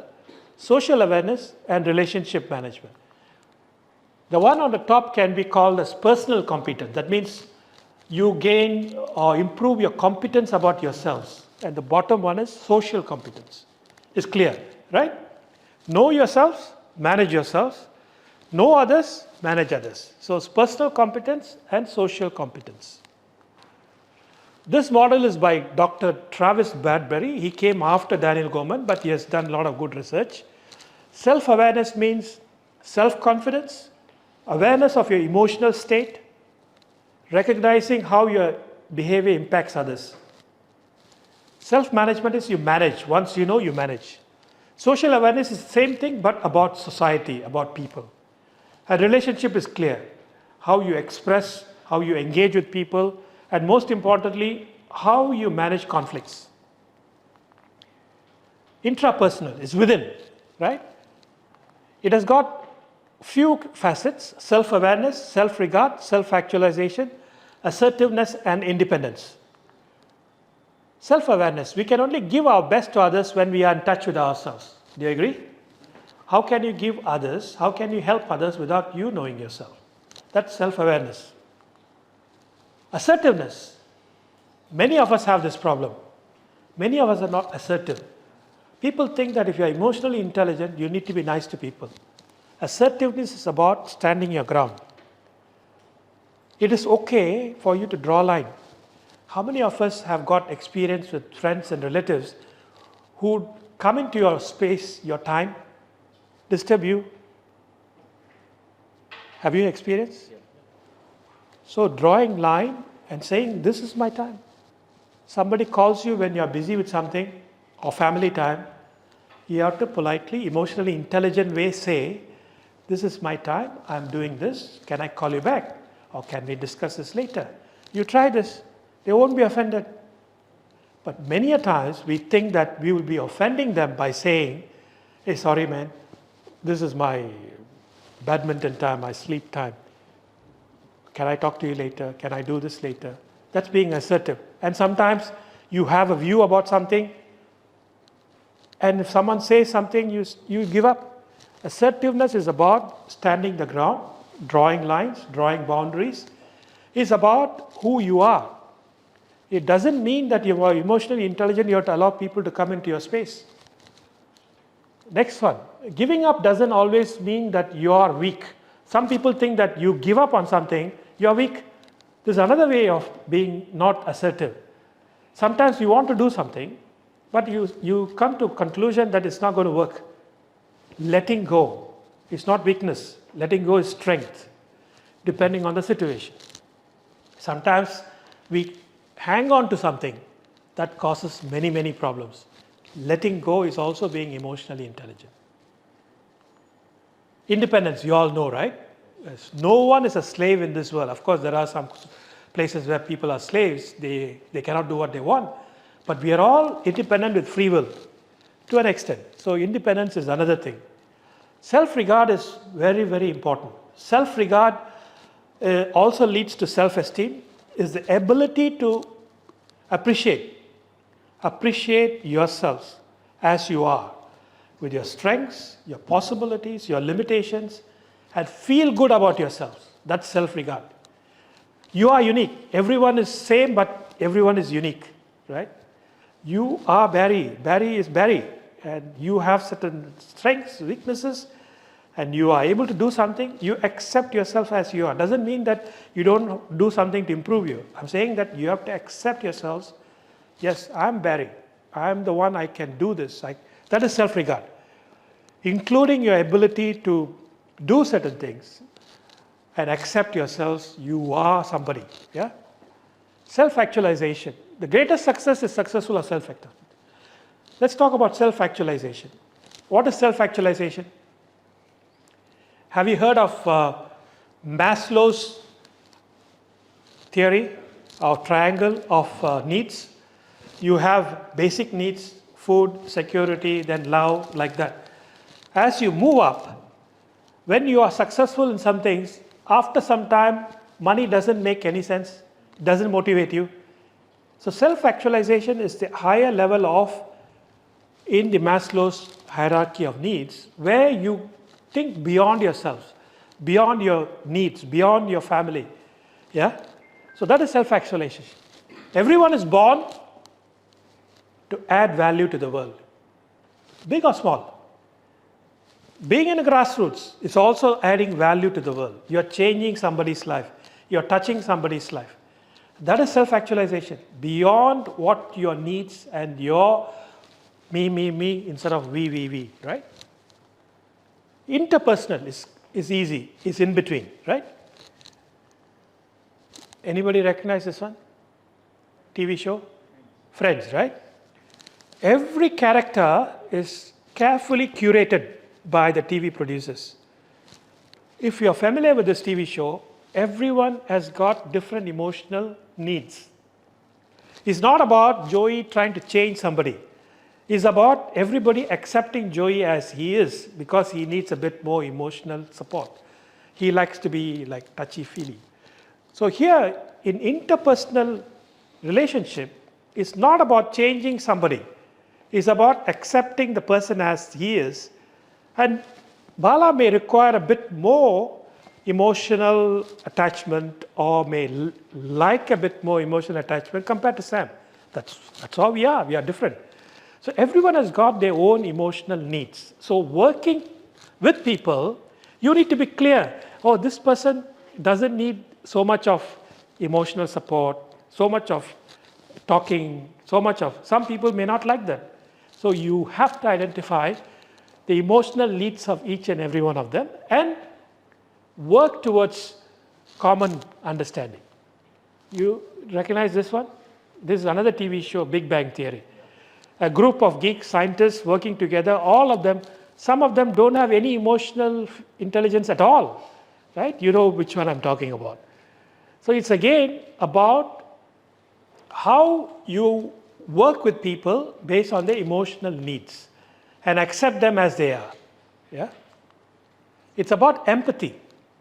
social awareness and relationship management. The one on the top can be called as personal competence. That means you gain or improve your competence about yourselves. And the bottom one is social competence. It's clear, right? Know yourselves, manage yourselves. Know others, manage others. So it's personal competence and social competence. This model is by Dr. Travis Bradbury. He came after Daniel Goleman, but he has done a lot of good research. Self-awareness means self-confidence, awareness of your emotional state, recognizing how your behavior impacts others. Self-management is you manage. Once you know, you manage. Social awareness is the same thing, but about society, about people. A relationship is clear. How you express, how you engage with people, and most importantly, how you manage conflicts. Intrapersonal is within, right? It has got few facets: self-awareness, self-regard, self-actualization, assertiveness, and independence. Self-awareness, we can only give our best to others when we are in touch with ourselves. Do you agree? How can you give others, how can you help others without you knowing yourself? That's self-awareness. Assertiveness. Many of us have this problem. Many of us are not assertive. People think that if you're emotionally intelligent, you need to be nice to people. Assertiveness is about standing your ground. It is okay for you to draw a line. How many of us have got experience with friends and relatives who come into your space, your time, disturb you? Have you experienced? Yeah. So drawing line and saying, this is my time. Somebody calls you when you're busy with something or family time, you have to politely, emotionally intelligent way say, this is my time, I'm doing this, can I call you back? Or can we discuss this later? You try this, they won't be offended. But many a times we think that we will be offending them by saying, hey, sorry man, this is my badminton time, my sleep time. Can I talk to you later? Can I do this later? That's being assertive. And sometimes you have a view about something, and if someone says something, you give up. Assertiveness is about standing the ground, drawing lines, drawing boundaries. It's about who you are. It doesn't mean that you are emotionally intelligent, you have to allow people to come into your space. Next one. Giving up doesn't always mean that you are weak. Some people think that you give up on something, you are weak. There's another way of being not assertive. Sometimes you want to do something, but you come to a conclusion that it's not going to work. Letting go is not weakness. Letting go is strength, depending on the situation. Sometimes we hang on to something that causes many, many problems. Letting go is also being emotionally intelligent. Independence, you all know, right? No one is a slave in this world. Of course, there are some places where people are slaves. They cannot do what they want. But we are all independent with free will to an extent. So independence is another thing. Self-regard is very, very important. Self-regard also leads to self-esteem, is the ability to appreciate yourselves as you are, with your strengths, your possibilities, your limitations, and feel good about yourselves. That's self-regard. You are unique. Everyone is same, but everyone is unique, right? You are Barry, Barry is Barry, and you have certain strengths, weaknesses, and you are able to do something. You accept yourself as you are. Doesn't mean that you don't do something to improve you. I'm saying that you have to accept yourselves. Yes, I'm Barry. I'm the one, I can do this. That is self-regard, including your ability to do certain things and accept yourselves. You are somebody. Yeah. Self-actualization. The greatest success is successful or self-actualization. Let's talk about self-actualization. What is self-actualization? Have you heard of Maslow's theory of triangle of needs? You have basic needs, food, security, then love, like that. As you move up, when you are successful in some things, after some time, money doesn't make any sense, doesn't motivate you. So self-actualization is the higher level of, in the Maslow's hierarchy of needs, where you think beyond yourselves, beyond your needs, beyond your family. Yeah? So that is self-actualization. Everyone is born to add value to the world, big or small. Being in a grassroots is also adding value to the world. You're changing somebody's life. You're touching somebody's life. That is self-actualization, beyond what your needs and your me, instead of we, right? Interpersonal is easy, is in between, right? Anybody recognize this one? TV show? Friends, right? Every character is carefully curated by the TV producers. If you're familiar with this TV show, everyone has got different emotional needs. It's not about Joey trying to change somebody. It's about everybody accepting Joey as he is, because he needs a bit more emotional support. He likes to be like touchy-feely. So here, in interpersonal relationship, it's not about changing somebody. It's about accepting the person as he is. And Bala may require a bit more emotional attachment, or may like a bit more emotional attachment compared to Sam. That's how we are. We are different. So everyone has got their own emotional needs. So working with people, you need to be clear. Oh, this person doesn't need so much of emotional support, so much of talking, so much of... Some people may not like that. So you have to identify the emotional needs of each and every one of them and work towards common understanding. You recognize this one? This is another TV show, Big Bang Theory. A group of geek scientists working together, all of them, some of them don't have any emotional intelligence at all, right? You know which one I'm talking about. So it's again about how you work with people based on their emotional needs and accept them as they are. Yeah? It's about empathy,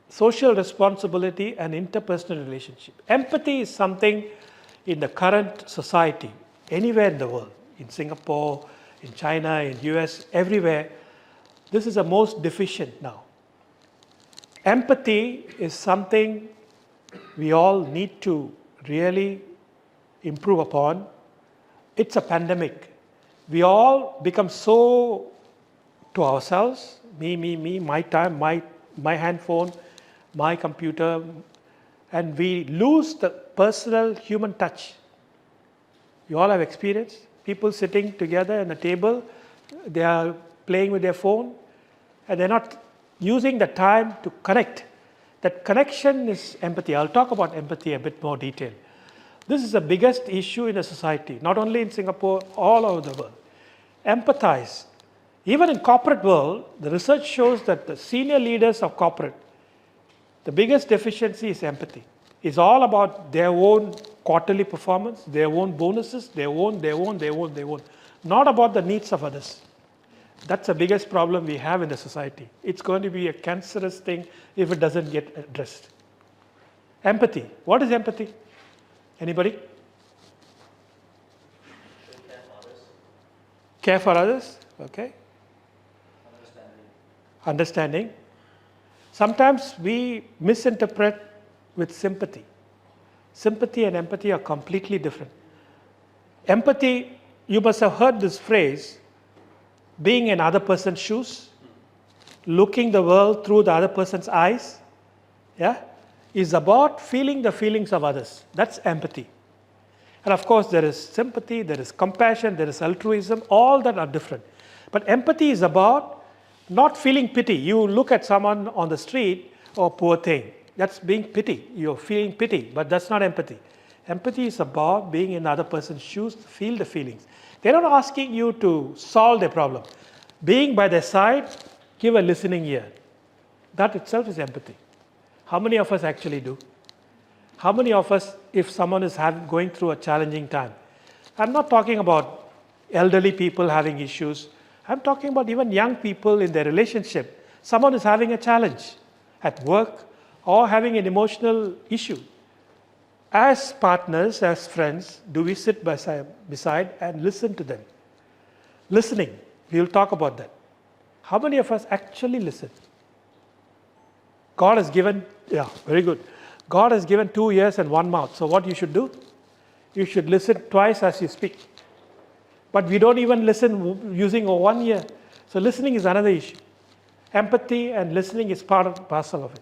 social responsibility, and interpersonal relationship. Empathy is something in the current society, anywhere in the world, in Singapore, in China, in US, everywhere, this is the most deficient now. Empathy is something we all need to really improve upon. It's a pandemic. We all become so to ourselves, me, my time, my handphone, my computer, and we lose the personal human touch. You all have experienced people sitting together at a table, they are playing with their phone, and they're not using the time to connect. That connection is empathy. I'll talk about empathy a bit more detail. This is the biggest issue in the society, not only in Singapore, all over the world. Empathize. Even in corporate world, the research shows that the senior leaders of corporate, the biggest deficiency is empathy. It's all about their own quarterly performance, their own bonuses, their own. Not about the needs of others. That's the biggest problem we have in the society. It's going to be a cancerous thing if it doesn't get addressed. Empathy. What is empathy? Anybody? Care for others. Okay. Understanding. Sometimes we misinterpret with sympathy. Sympathy and empathy are completely different. Empathy, you must have heard this phrase, being in other person's shoes, looking the world through the other person's eyes, yeah, is about feeling the feelings of others. That's empathy. And of course, there is sympathy, there is compassion, there is altruism, all that are different. But empathy is about not feeling pity. You look at someone on the street, oh, poor thing. That's being pity. You're feeling pity, but that's not empathy. Empathy is about being in the other person's shoes, feel the feelings. They're not asking you to solve their problem. Being by their side, give a listening ear. That itself is empathy. How many of us actually do? How many of us, if someone is going through a challenging time? I'm not talking about elderly people having issues. I'm talking about even young people in their relationship. Someone is having a challenge at work or having an emotional issue. As partners, as friends, do we sit beside and listen to them? Listening, we will talk about that. How many of us actually listen? God has given, yeah, very good. God has given 2 ears and 1 mouth. So what you should do? You should listen twice as you speak. But we don't even listen using 1 ear. So listening is another issue. Empathy and listening is part and parcel of it.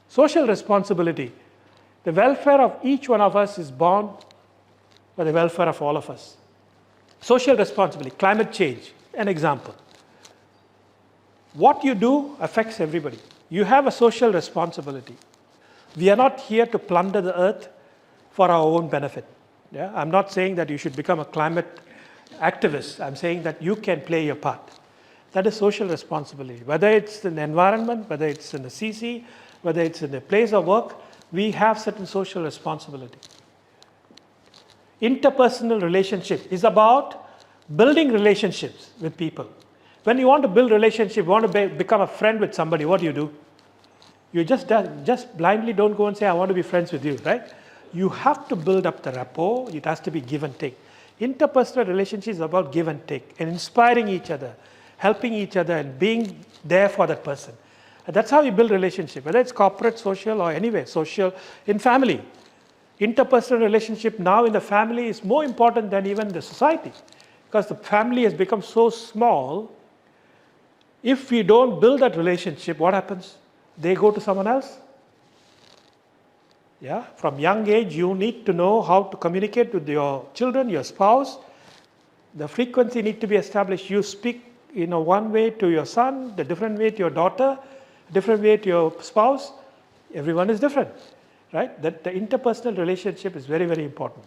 Social responsibility. The welfare of each one of us is bound by the welfare of all of us. Social responsibility, climate change, an example. What you do affects everybody. You have a social responsibility. We are not here to plunder the earth for our own benefit. Yeah? I'm not saying that you should become a climate activist. I'm saying that you can play your part. That is social responsibility. Whether it's in the environment, whether it's in the CC, whether it's in the place of work, we have certain social responsibility. Interpersonal relationship is about building relationships with people. When you want to build relationship, you want to become a friend with somebody, what do? You just blindly don't go and say, I want to be friends with you, right? You have to build up the rapport. It has to be give and take. Interpersonal relationship is about give and take and inspiring each other, helping each other and being there for that person. And that's how you build relationship, whether it's corporate, social, or anyway, social, in family. Interpersonal relationship now in the family is more important than even the society, because the family has become so small. If we don't build that relationship, what happens? They go to someone else. Yeah, from young age, you need to know how to communicate with your children, your spouse. The frequency needs to be established. You speak in one way to your son, the different way to your daughter, different way to your spouse. Everyone is different, right? That the interpersonal relationship is very, very important.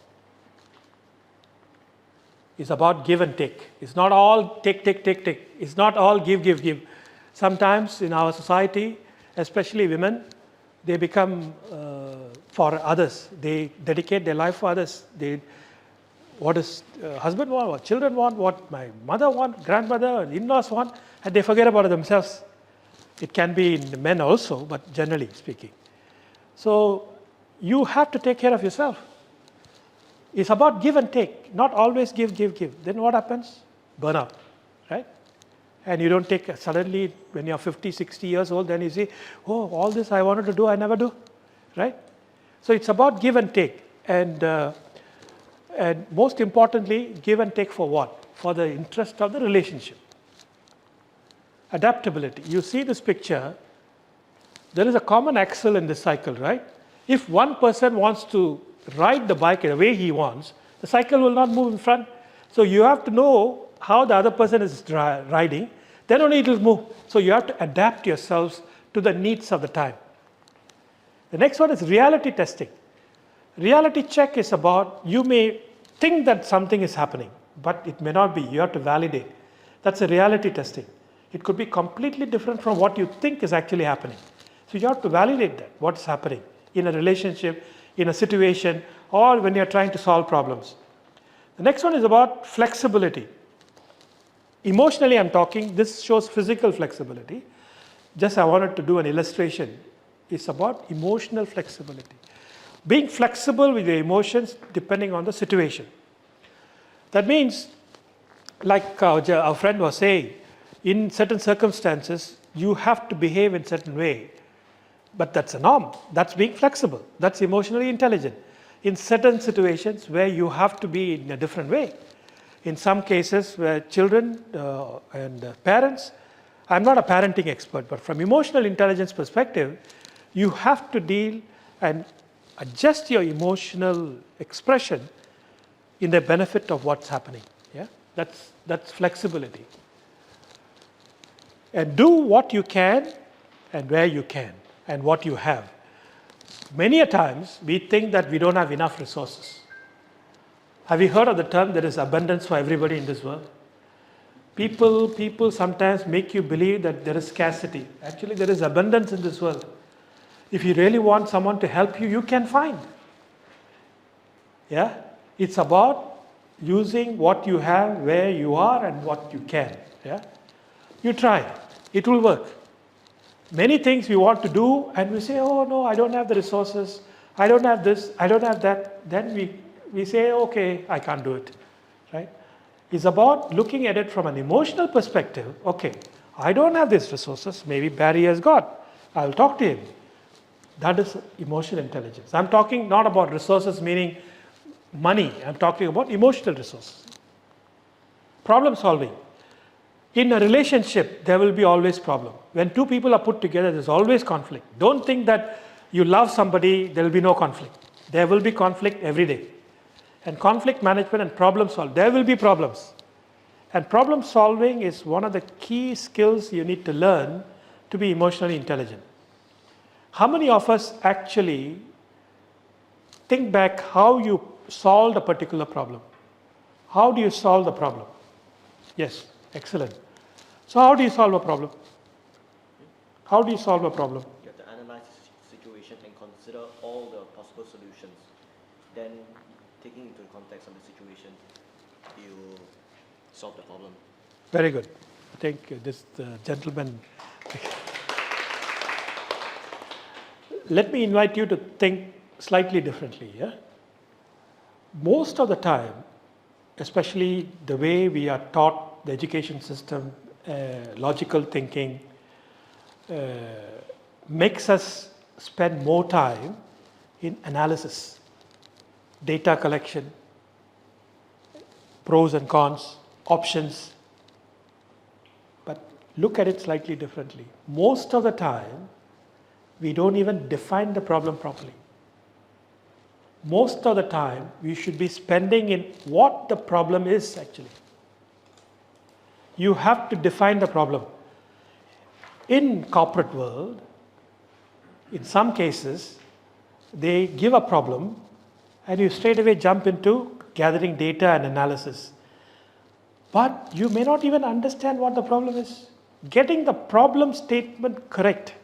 It's about give and take. It's not all take. It's not all give. Sometimes in our society, especially women, they become for others. They dedicate their life for others. What does husband want, what children want, what my mother want, grandmother, in-laws want, and they forget about themselves. It can be in the men also, but generally speaking. So you have to take care of yourself. It's about give and take, not always give. Then what happens? Burnout, right? And you don't take suddenly when you're 50, 60 years old, then you say, oh, all this I wanted to do, I never do, right? So it's about give and take. And most importantly, give and take for what? For the interest of the relationship. Adaptability. You see this picture, there is a common axle in this cycle, right? If one person wants to ride the bike the way he wants, the cycle will not move in front. So you have to know how the other person is riding, then only it will move. So you have to adapt yourselves to the needs of the time. The next one is reality testing. Reality check is about, you may think that something is happening, but it may not be. You have to validate. That's a reality testing. It could be completely different from what you think is actually happening. So you have to validate that, what's happening in a relationship, in a situation, or when you're trying to solve problems. The next one is about flexibility. Emotionally, I'm talking, this shows physical flexibility. Just I wanted to do an illustration. It's about emotional flexibility. Being flexible with your emotions depending on the situation. That means, like our friend was saying, in certain circumstances, you have to behave in a certain way. But that's a norm. That's being flexible. That's emotionally intelligent. In certain situations where you have to be in a different way. In some cases where children and parents, I'm not a parenting expert, but from emotional intelligence perspective, you have to deal and adjust your emotional expression in the benefit of what's happening. Yeah, that's flexibility. And do what you can and where you can and what you have. Many a times we think that we don't have enough resources. Have you heard of the term there is abundance for everybody in this world? People sometimes make you believe that there is scarcity. Actually, there is abundance in this world. If you really want someone to help you, you can find. Yeah? It's about using what you have, where you are, and what you can. Yeah? You try. It will work. Many things we want to do, and we say, oh no, I don't have the resources. I don't have this, I don't have that. Then we say, okay, I can't do it. Right? It's about looking at it from an emotional perspective. Okay, I don't have these resources. Maybe Barry has got. I'll talk to him. That is emotional intelligence. I'm talking not about resources meaning money. I'm talking about emotional resources. Problem solving. In a relationship, there will be always problem. When two people are put together, there's always conflict. Don't think that you love somebody, there will be no conflict. There will be conflict every day. And conflict management and problem solving, there will be problems. And problem solving is one of the key skills you need to learn to be emotionally intelligent. How many of us actually think back how you solved a particular problem? How do you solve the problem? Yes, excellent. So how do you solve a problem? How do you solve a problem? You have to analyze the situation and consider all the possible solutions. Then, taking into the context of the situation, you solve the problem. Very good. I think this gentleman. Let me invite you to think slightly differently. Yeah? Most of the time, especially the way we are taught the education system, logical thinking, makes us spend more time in analysis, data collection, pros and cons, options. But look at it slightly differently. Most of the time, we don't even define the problem properly. Most of the time, we should be spending in what the problem is actually. You have to define the problem. In corporate world, in some cases, they give a problem and you straight away jump into gathering data and analysis. But you may not even understand what the problem is. Getting the problem statement correct,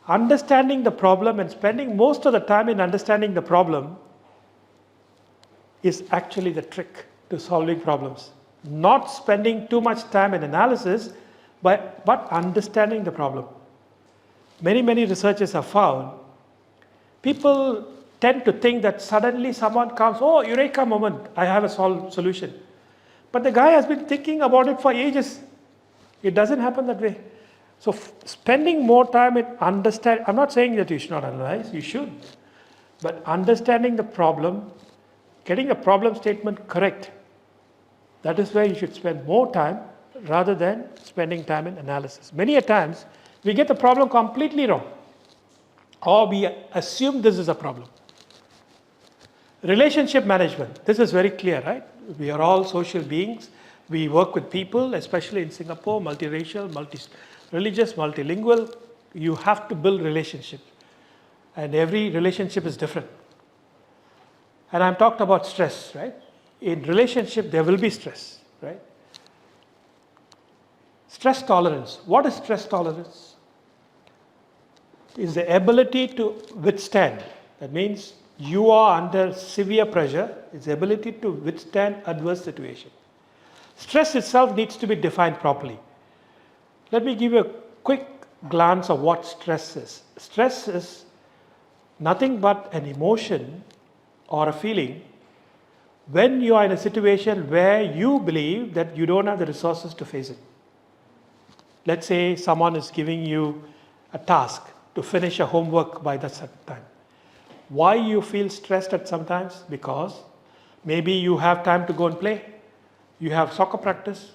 understanding the problem and spending most of the time in understanding the problem is actually the trick to solving problems. Not spending too much time in analysis, but understanding the problem. Many researchers have found people tend to think that suddenly someone comes, oh, eureka moment, I have a solution. But the guy has been thinking about it for ages. It doesn't happen that way. So spending more time in understand, I'm not saying that you should not analyze, you should. But understanding the problem, getting the problem statement correct, that is where you should spend more time rather than spending time in analysis. Many a times, we get the problem completely wrong. Or we assume this is a problem. Relationship management, this is very clear, right? We are all social beings. We work with people, especially in Singapore, multiracial, multi-religious, multilingual. You have to build relationships. And every relationship is different. And I'm talked about stress, right? In relationship, there will be stress, right? Stress tolerance. What is stress tolerance? Is the ability to withstand. That means you are under severe pressure. It's the ability to withstand adverse situation. Stress itself needs to be defined properly. Let me give you a quick glance of what stress is. Stress is nothing but an emotion or a feeling when you are in a situation where you believe that you don't have the resources to face it. Let's say someone is giving you a task to finish a homework by that certain time. Why you feel stressed at sometimes? Because maybe you have time to go and play, you have soccer practice,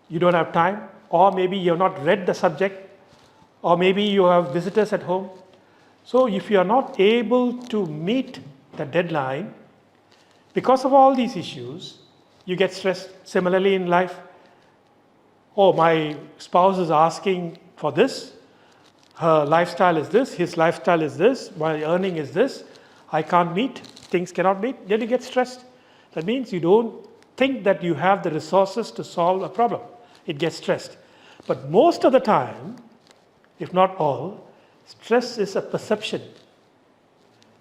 you don't have time, or maybe you have not read the subject, or maybe you have visitors at home. So if you are not able to meet the deadline, because of all these issues, you get stressed. Similarly in life, oh, my spouse is asking for this, her lifestyle is this, his lifestyle is this, my earning is this, I can't meet, things cannot meet, then you get stressed. That means you don't think that you have the resources to solve a problem. It gets stressed. But most of the time, if not all, stress is a perception.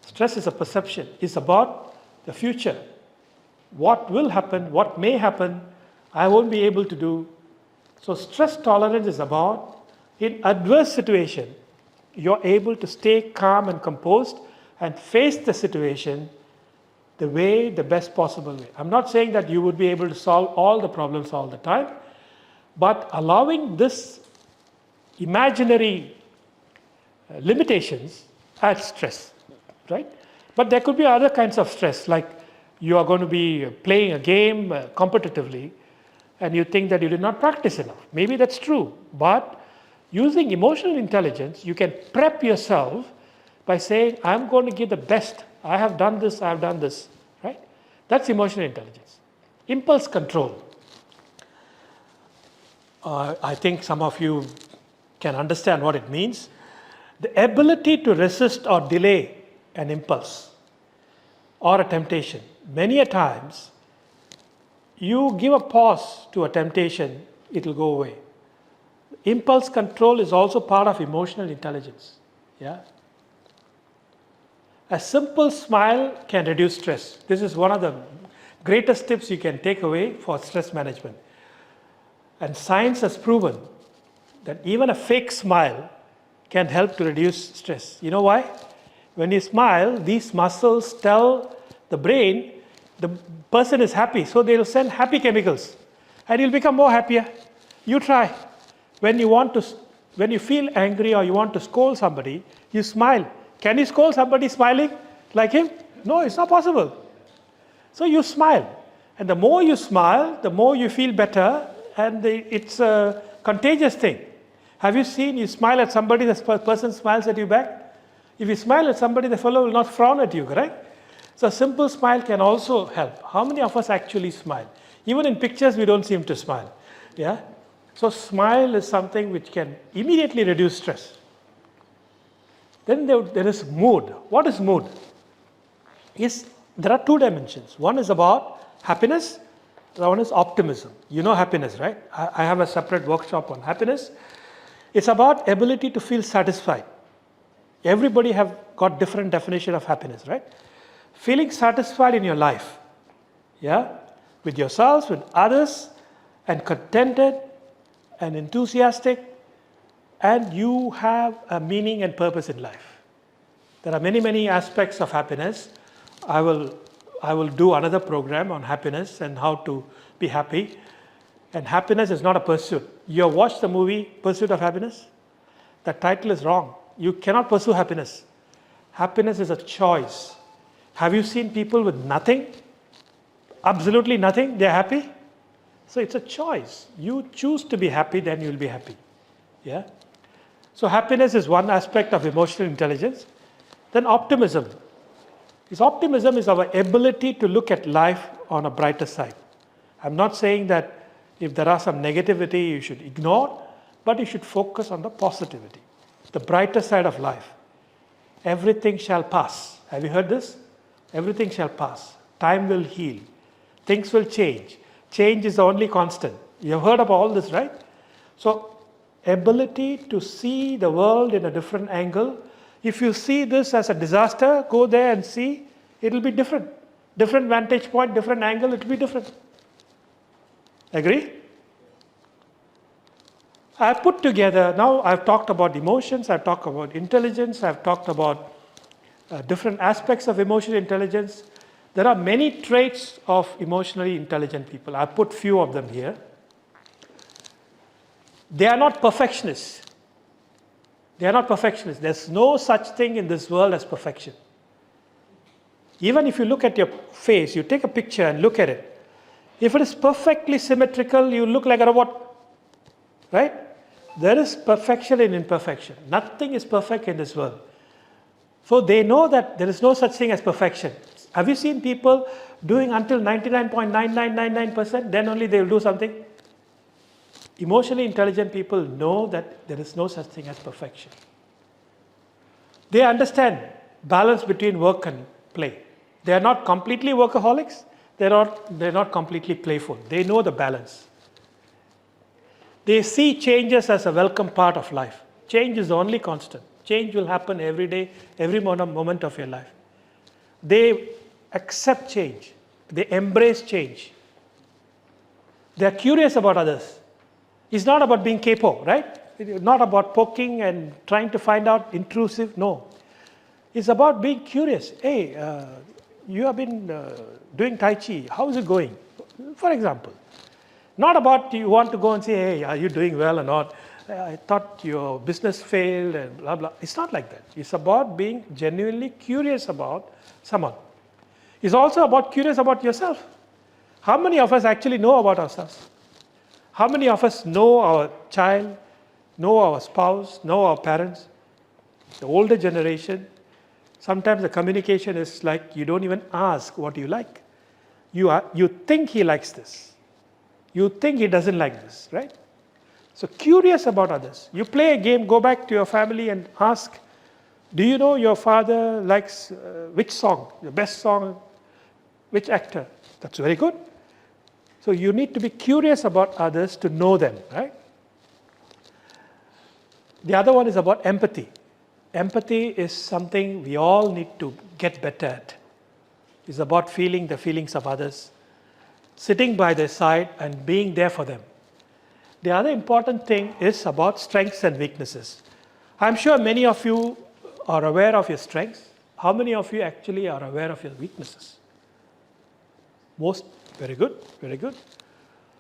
Stress is a perception. It's about the future. What will happen, what may happen, I won't be able to do. So stress tolerance is about, in adverse situation, you're able to stay calm and composed and face the situation the best possible way. I'm not saying that you would be able to solve all the problems all the time, but allowing this imaginary limitations adds stress, right? But there could be other kinds of stress, like you are going to be playing a game competitively and you think that you did not practice enough. Maybe that's true, but using emotional intelligence, you can prep yourself by saying, I'm going to give the best. I have done this, right? That's emotional intelligence. Impulse control. I think some of you can understand what it means. The ability to resist or delay an impulse or a temptation. Many a times, you give a pause to a temptation, it will go away. Impulse control is also part of emotional intelligence. Yeah? A simple smile can reduce stress. This is one of the greatest tips you can take away for stress management. And science has proven that even a fake smile can help to reduce stress. You know why? When you smile, these muscles tell the brain the person is happy, so they will send happy chemicals and you'll become more happier. You try. When you feel angry or you want to scold somebody, you smile. Can you scold somebody smiling like him? No, it's not possible. So you smile. And the more you smile, the more you feel better, and it's a contagious thing. Have you seen, you smile at somebody, the person smiles at you back? If you smile at somebody, the fellow will not frown at you, correct? So a simple smile can also help. How many of us actually smile? Even in pictures, we don't seem to smile. Yeah? So smile is something which can immediately reduce stress. Then there is mood. What is mood? There are two dimensions. One is about happiness, the other one is optimism. You know happiness, right? I have a separate workshop on happiness. It's about ability to feel satisfied. Everybody have got different definition of happiness, right? Feeling satisfied in your life, yeah, with yourselves, with others, and contented and enthusiastic, and you have a meaning and purpose in life. There are many, many aspects of happiness. I will do another program on happiness and how to be happy. And happiness is not a pursuit. You have watched the movie Pursuit of Happiness? The title is wrong. You cannot pursue happiness. Happiness is a choice. Have you seen people with nothing? Absolutely nothing, they're happy? So it's a choice. You choose to be happy, then you'll be happy. Yeah? So happiness is one aspect of emotional intelligence. Then optimism. Optimism is our ability to look at life on a brighter side. I'm not saying that if there are some negativity you should ignore, but you should focus on the positivity, the brighter side of life. Everything shall pass. Have you heard this? Everything shall pass. Time will heal. Things will change. Change is the only constant. You have heard of all this, right? So, ability to see the world in a different angle. If you see this as a disaster, go there and see, it will be different. Different vantage point, different angle, it will be different. Agree? I put together, now I've talked about emotions, I've talked about intelligence, I've talked about different aspects of emotional intelligence. There are many traits of emotionally intelligent people. I put few of them here. They are not perfectionists. They are not perfectionists. There's no such thing in this world as perfection. Even if you look at your face, you take a picture and look at it. If it is perfectly symmetrical, you look like a robot, right? There is perfection in imperfection. Nothing is perfect in this world. So they know that there is no such thing as perfection. Have you seen people doing until 99.9999%, then only they will do something? Emotionally intelligent people know that there is no such thing as perfection. They understand balance between work and play. They are not completely workaholics. They're not completely playful. They know the balance. They see changes as a welcome part of life. Change is the only constant. Change will happen every day, every moment of your life. They accept change. They embrace change. They are curious about others. It's not about being capo, right? It's not about poking and trying to find out intrusive. No. It's about being curious. Hey, you have been doing Tai Chi. How is it going? For example. Not about you want to go and say, hey, are you doing well or not? I thought your business failed and blah, blah. It's not like that. It's about being genuinely curious about someone. It's also about curious about yourself. How many of us actually know about ourselves? How many of us know our child, know our spouse, know our parents? The older generation, sometimes the communication is like you don't even ask what you like. You think he likes this. You think he doesn't like this, right? So curious about others. You play a game, go back to your family and ask, do you know your father likes which song, the best song, which actor? That's very good. So you need to be curious about others to know them, right? The other one is about empathy. Empathy is something we all need to get better at. It's about feeling the feelings of others, sitting by their side and being there for them. The other important thing is about strengths and weaknesses. I'm sure many of you are aware of your strengths. How many of you actually are aware of your weaknesses? Most. Very good, very good.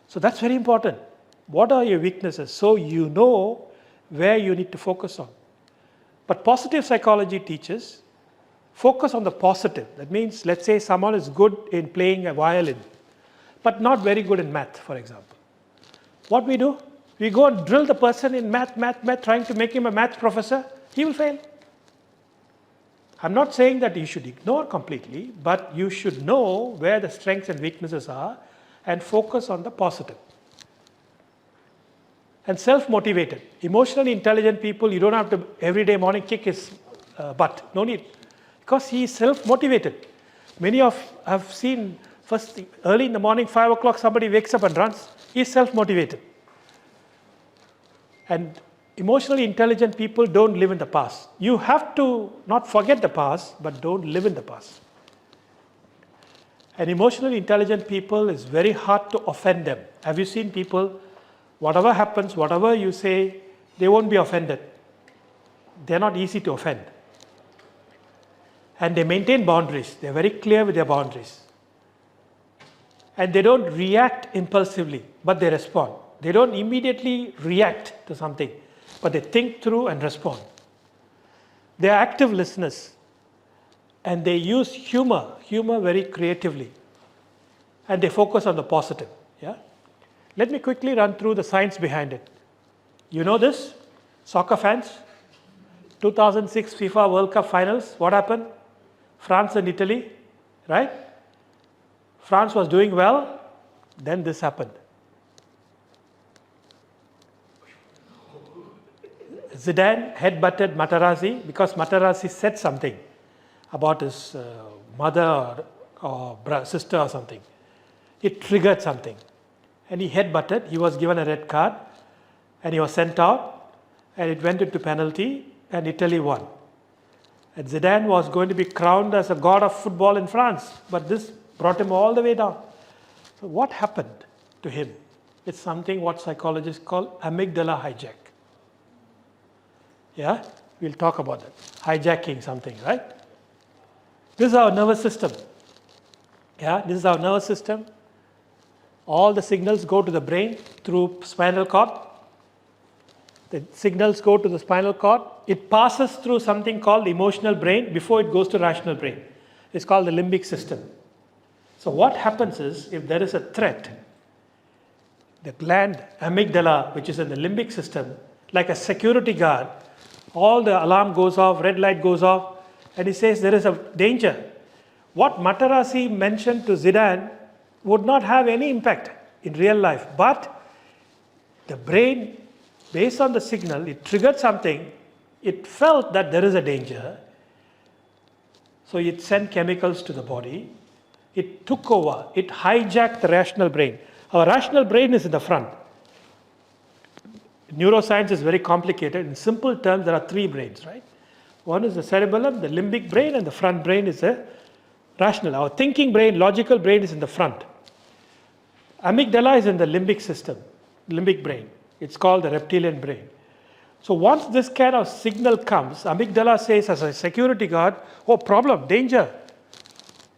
So that's very important. What are your weaknesses? So you know where you need to focus on. But positive psychology teaches focus on the positive. That means, let's say someone is good in playing a violin, but not very good in math, for example. What we do? We go and drill the person in math, trying to make him a math professor. He will fail. I'm not saying that you should ignore completely, but you should know where the strengths and weaknesses are and focus on the positive. And self-motivated. Emotionally intelligent people, you don't have to every day morning kick his butt. No need. Because he is self-motivated. Many of have seen first thing, early in the morning, 5 o'clock, somebody wakes up and runs. He is self-motivated. And emotionally intelligent people don't live in the past. You have to not forget the past, but don't live in the past. And emotionally intelligent people, is very hard to offend them. Have you seen people, whatever happens, whatever you say, they won't be offended. They're not easy to offend. And they maintain boundaries. They're very clear with their boundaries. And they don't react impulsively, but they respond. They don't immediately react to something, but they think through and respond. They are active listeners, and they use humor very creatively, and they focus on the positive. Yeah? Let me quickly run through the science behind it. You know this? Soccer fans? 2006 FIFA World Cup finals, what happened? France and Italy, right? France was doing well, then this happened. Zidane headbutted Materazzi because Materazzi said something about his mother or sister or something. It triggered something. And he headbutted, he was given a red card, and he was sent out, and it went into penalty, and Italy won. And Zidane was going to be crowned as a god of football in France, but this brought him all the way down. So what happened to him? It's something what psychologists call amygdala hijack. Yeah, we'll talk about that. Hijacking something, right? This is our nervous system. Yeah, this is our nervous system. All the signals go to the brain through spinal cord. The signals go to the spinal cord. It passes through something called the emotional brain before it goes to rational brain. It's called the limbic system. So what happens is, if there is a threat, the gland amygdala, which is in the limbic system, like a security guard, all the alarm goes off, red light goes off, and he says there is a danger. What Matarazzi mentioned to Zidane would not have any impact in real life, but the brain, based on the signal, it triggered something, it felt that there is a danger, so it sent chemicals to the body, it took over, it hijacked the rational brain. Our rational brain is in the front. Neuroscience is very complicated. In simple terms, there are three brains, right? One is the cerebellum, the limbic brain, and the front brain is the rational. Our thinking brain, logical brain is in the front. Amygdala is in the limbic system, limbic brain. It's called the reptilian brain. So once this kind of signal comes, amygdala says as a security guard, oh, problem, danger.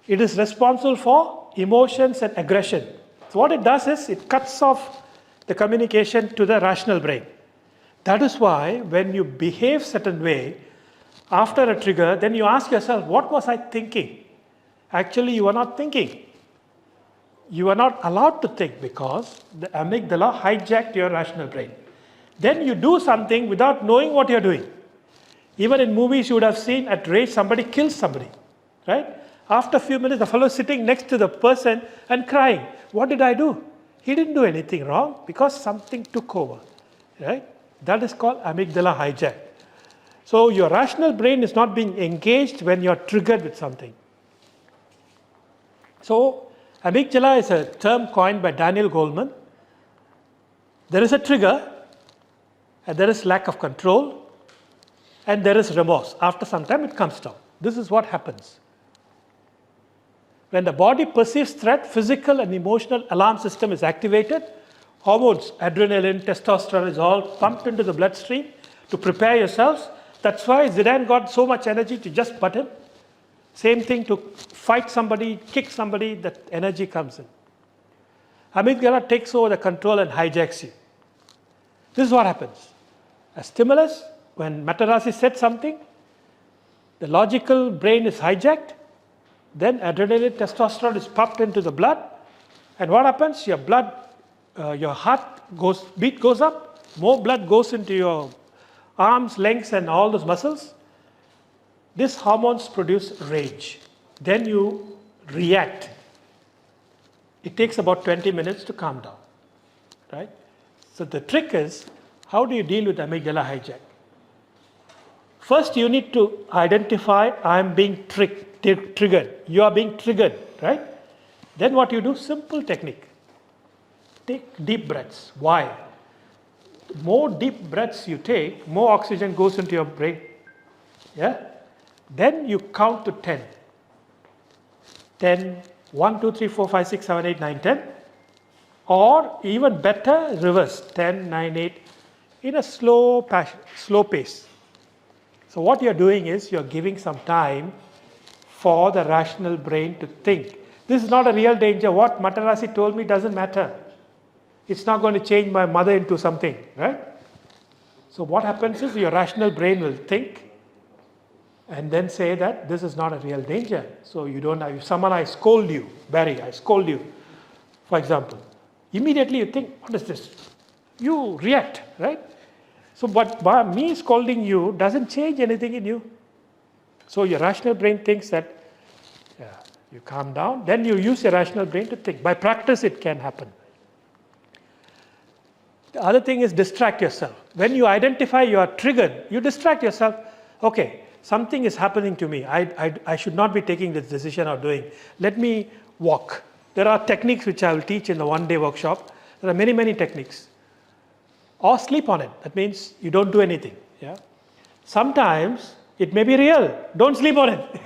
It is responsible for emotions and aggression. So what it does is it cuts off the communication to the rational brain. That is why when you behave certain way, after a trigger, then you ask yourself, what was I thinking? Actually, you are not thinking. You are not allowed to think because the amygdala hijacked your rational brain. Then you do something without knowing what you're doing. Even in movies, you would have seen at rage, somebody kills somebody, right? After a few minutes, the fellow is sitting next to the person and crying. What did I do? He didn't do anything wrong because something took over, right? That is called amygdala hijack. So your rational brain is not being engaged when you're triggered with something. So amygdala is a term coined by Daniel Goleman. There is a trigger, and there is lack of control, and there is remorse. After some time, it comes down. This is what happens. When the body perceives threat, physical and emotional alarm system is activated. Hormones, adrenaline, testosterone is all pumped into the bloodstream to prepare yourselves. That's why Zidane got so much energy to just butt him. Same thing to fight somebody, kick somebody, that energy comes in. Amygdala takes over the control and hijacks you. This is what happens. A stimulus, when Matarazzi said something, the logical brain is hijacked, then adrenaline, testosterone is pumped into the blood, and what happens? Your blood, your heart beat goes up, more blood goes into your arms, legs, and all those muscles. These hormones produce rage. Then you react. It takes about 20 minutes to calm down, right? So the trick is, how do you deal with amygdala hijack? First, you need to identify, I am being triggered. You are being triggered, right? Then what you do? Simple technique. Take deep breaths. Why? The more deep breaths you take, more oxygen goes into your brain. Yeah? Then you count to 10. 10, 1, 2, 3, 4, 5, 6, 7, 8, 9, 10. Or even better, reverse, 10, 9, 8, in a slow pace. So what you're doing is you're giving some time for the rational brain to think. This is not a real danger. What Matarazzi told me doesn't matter. It's not going to change my mother into something, right? So what happens is your rational brain will think and then say that this is not a real danger. So you don't have, if someone, I scold you, Barry, I scold you, for example, immediately you think, what is this? You react, right? So but by me scolding you doesn't change anything in you. So your rational brain thinks that, yeah, you calm down, then you use your rational brain to think. By practice, it can happen. The other thing is distract yourself. When you identify you are triggered, you distract yourself. Okay, something is happening to me. I should not be taking this decision or doing. Let me walk. There are techniques which I will teach in the one-day workshop. There are many, many techniques. Or sleep on it. That means you don't do anything. Yeah. Sometimes it may be real. Don't sleep on it.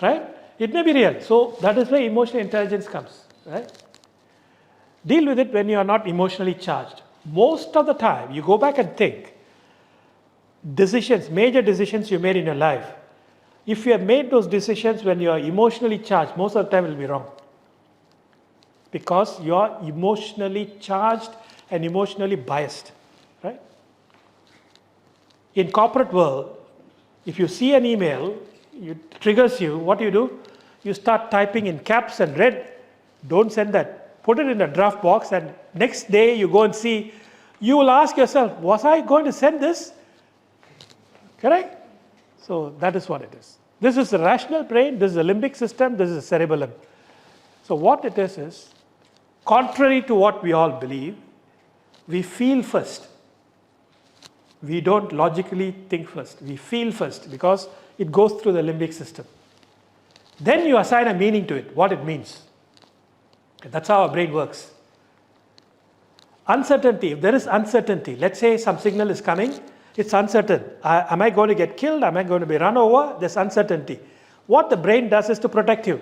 Right? It may be real. So that is where emotional intelligence comes. Right? Deal with it when you are not emotionally charged. Most of the time, you go back and think, decisions, major decisions you made in your life, if you have made those decisions when you are emotionally charged, most of the time it will be wrong. Because you are emotionally charged and emotionally biased. Right? In corporate world, if you see an email, it triggers you, what do? You start typing in caps and red. Don't send that. Put it in a draft box, and next day you go and see. You will ask yourself, was I going to send this? Correct? So that is what it is. This is the rational brain, this is the limbic system, this is the cerebellum. So what it is, contrary to what we all believe, we feel first. We don't logically think first. We feel first because it goes through the limbic system. Then you assign a meaning to it, what it means. That's how our brain works. Uncertainty, if there is uncertainty, let's say some signal is coming, it's uncertain. Am I going to get killed? Am I going to be run over? There's uncertainty. What the brain does is to protect you.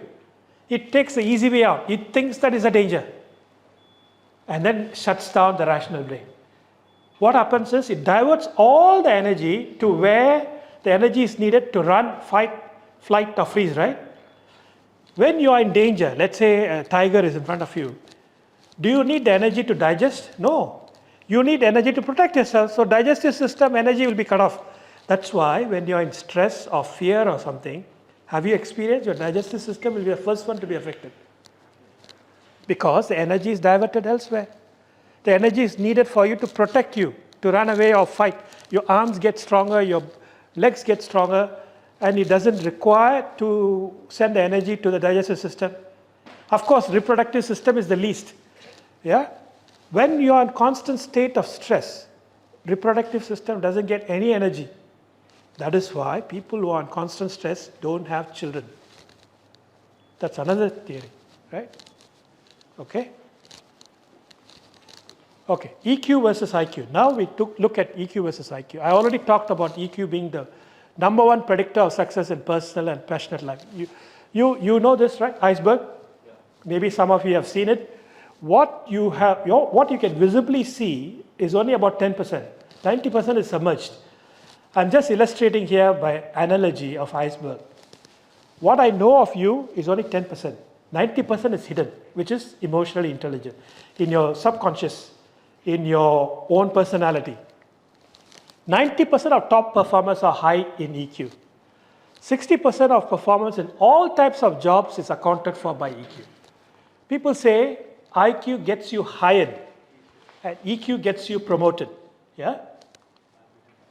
It takes the easy way out. It thinks that is a danger. And then shuts down the rational brain. What happens is it diverts all the energy to where the energy is needed to run, fight, flight or freeze, right? When you are in danger, let's say a tiger is in front of you, do you need the energy to digest? No. You need energy to protect yourself, so digestive system energy will be cut off. That's why when you're in stress or fear or something, have you experienced your digestive system will be the first one to be affected? Because the energy is diverted elsewhere. The energy is needed for you to protect you, to run away or fight. Your arms get stronger, your legs get stronger, and it doesn't require to send the energy to the digestive system. Of course, reproductive system is the least. Yeah? When you are in constant state of stress, reproductive system doesn't get any energy. That is why people who are in constant stress don't have children. That's another theory, right? Okay? Okay, EQ versus IQ. Now we look at EQ versus IQ. I already talked about EQ being the number one predictor of success in personal and passionate life. You know this, right? Iceberg? Yeah. Maybe some of you have seen it. What you can visibly see is only about 10%. 90% is submerged. I'm just illustrating here by analogy of iceberg. What I know of you is only 10%. 90% is hidden, which is emotionally intelligent, in your subconscious, in your own personality. 90% of top performers are high in EQ. 60% of performance in all types of jobs is accounted for by EQ. People say IQ gets you hired and EQ gets you promoted. Yeah?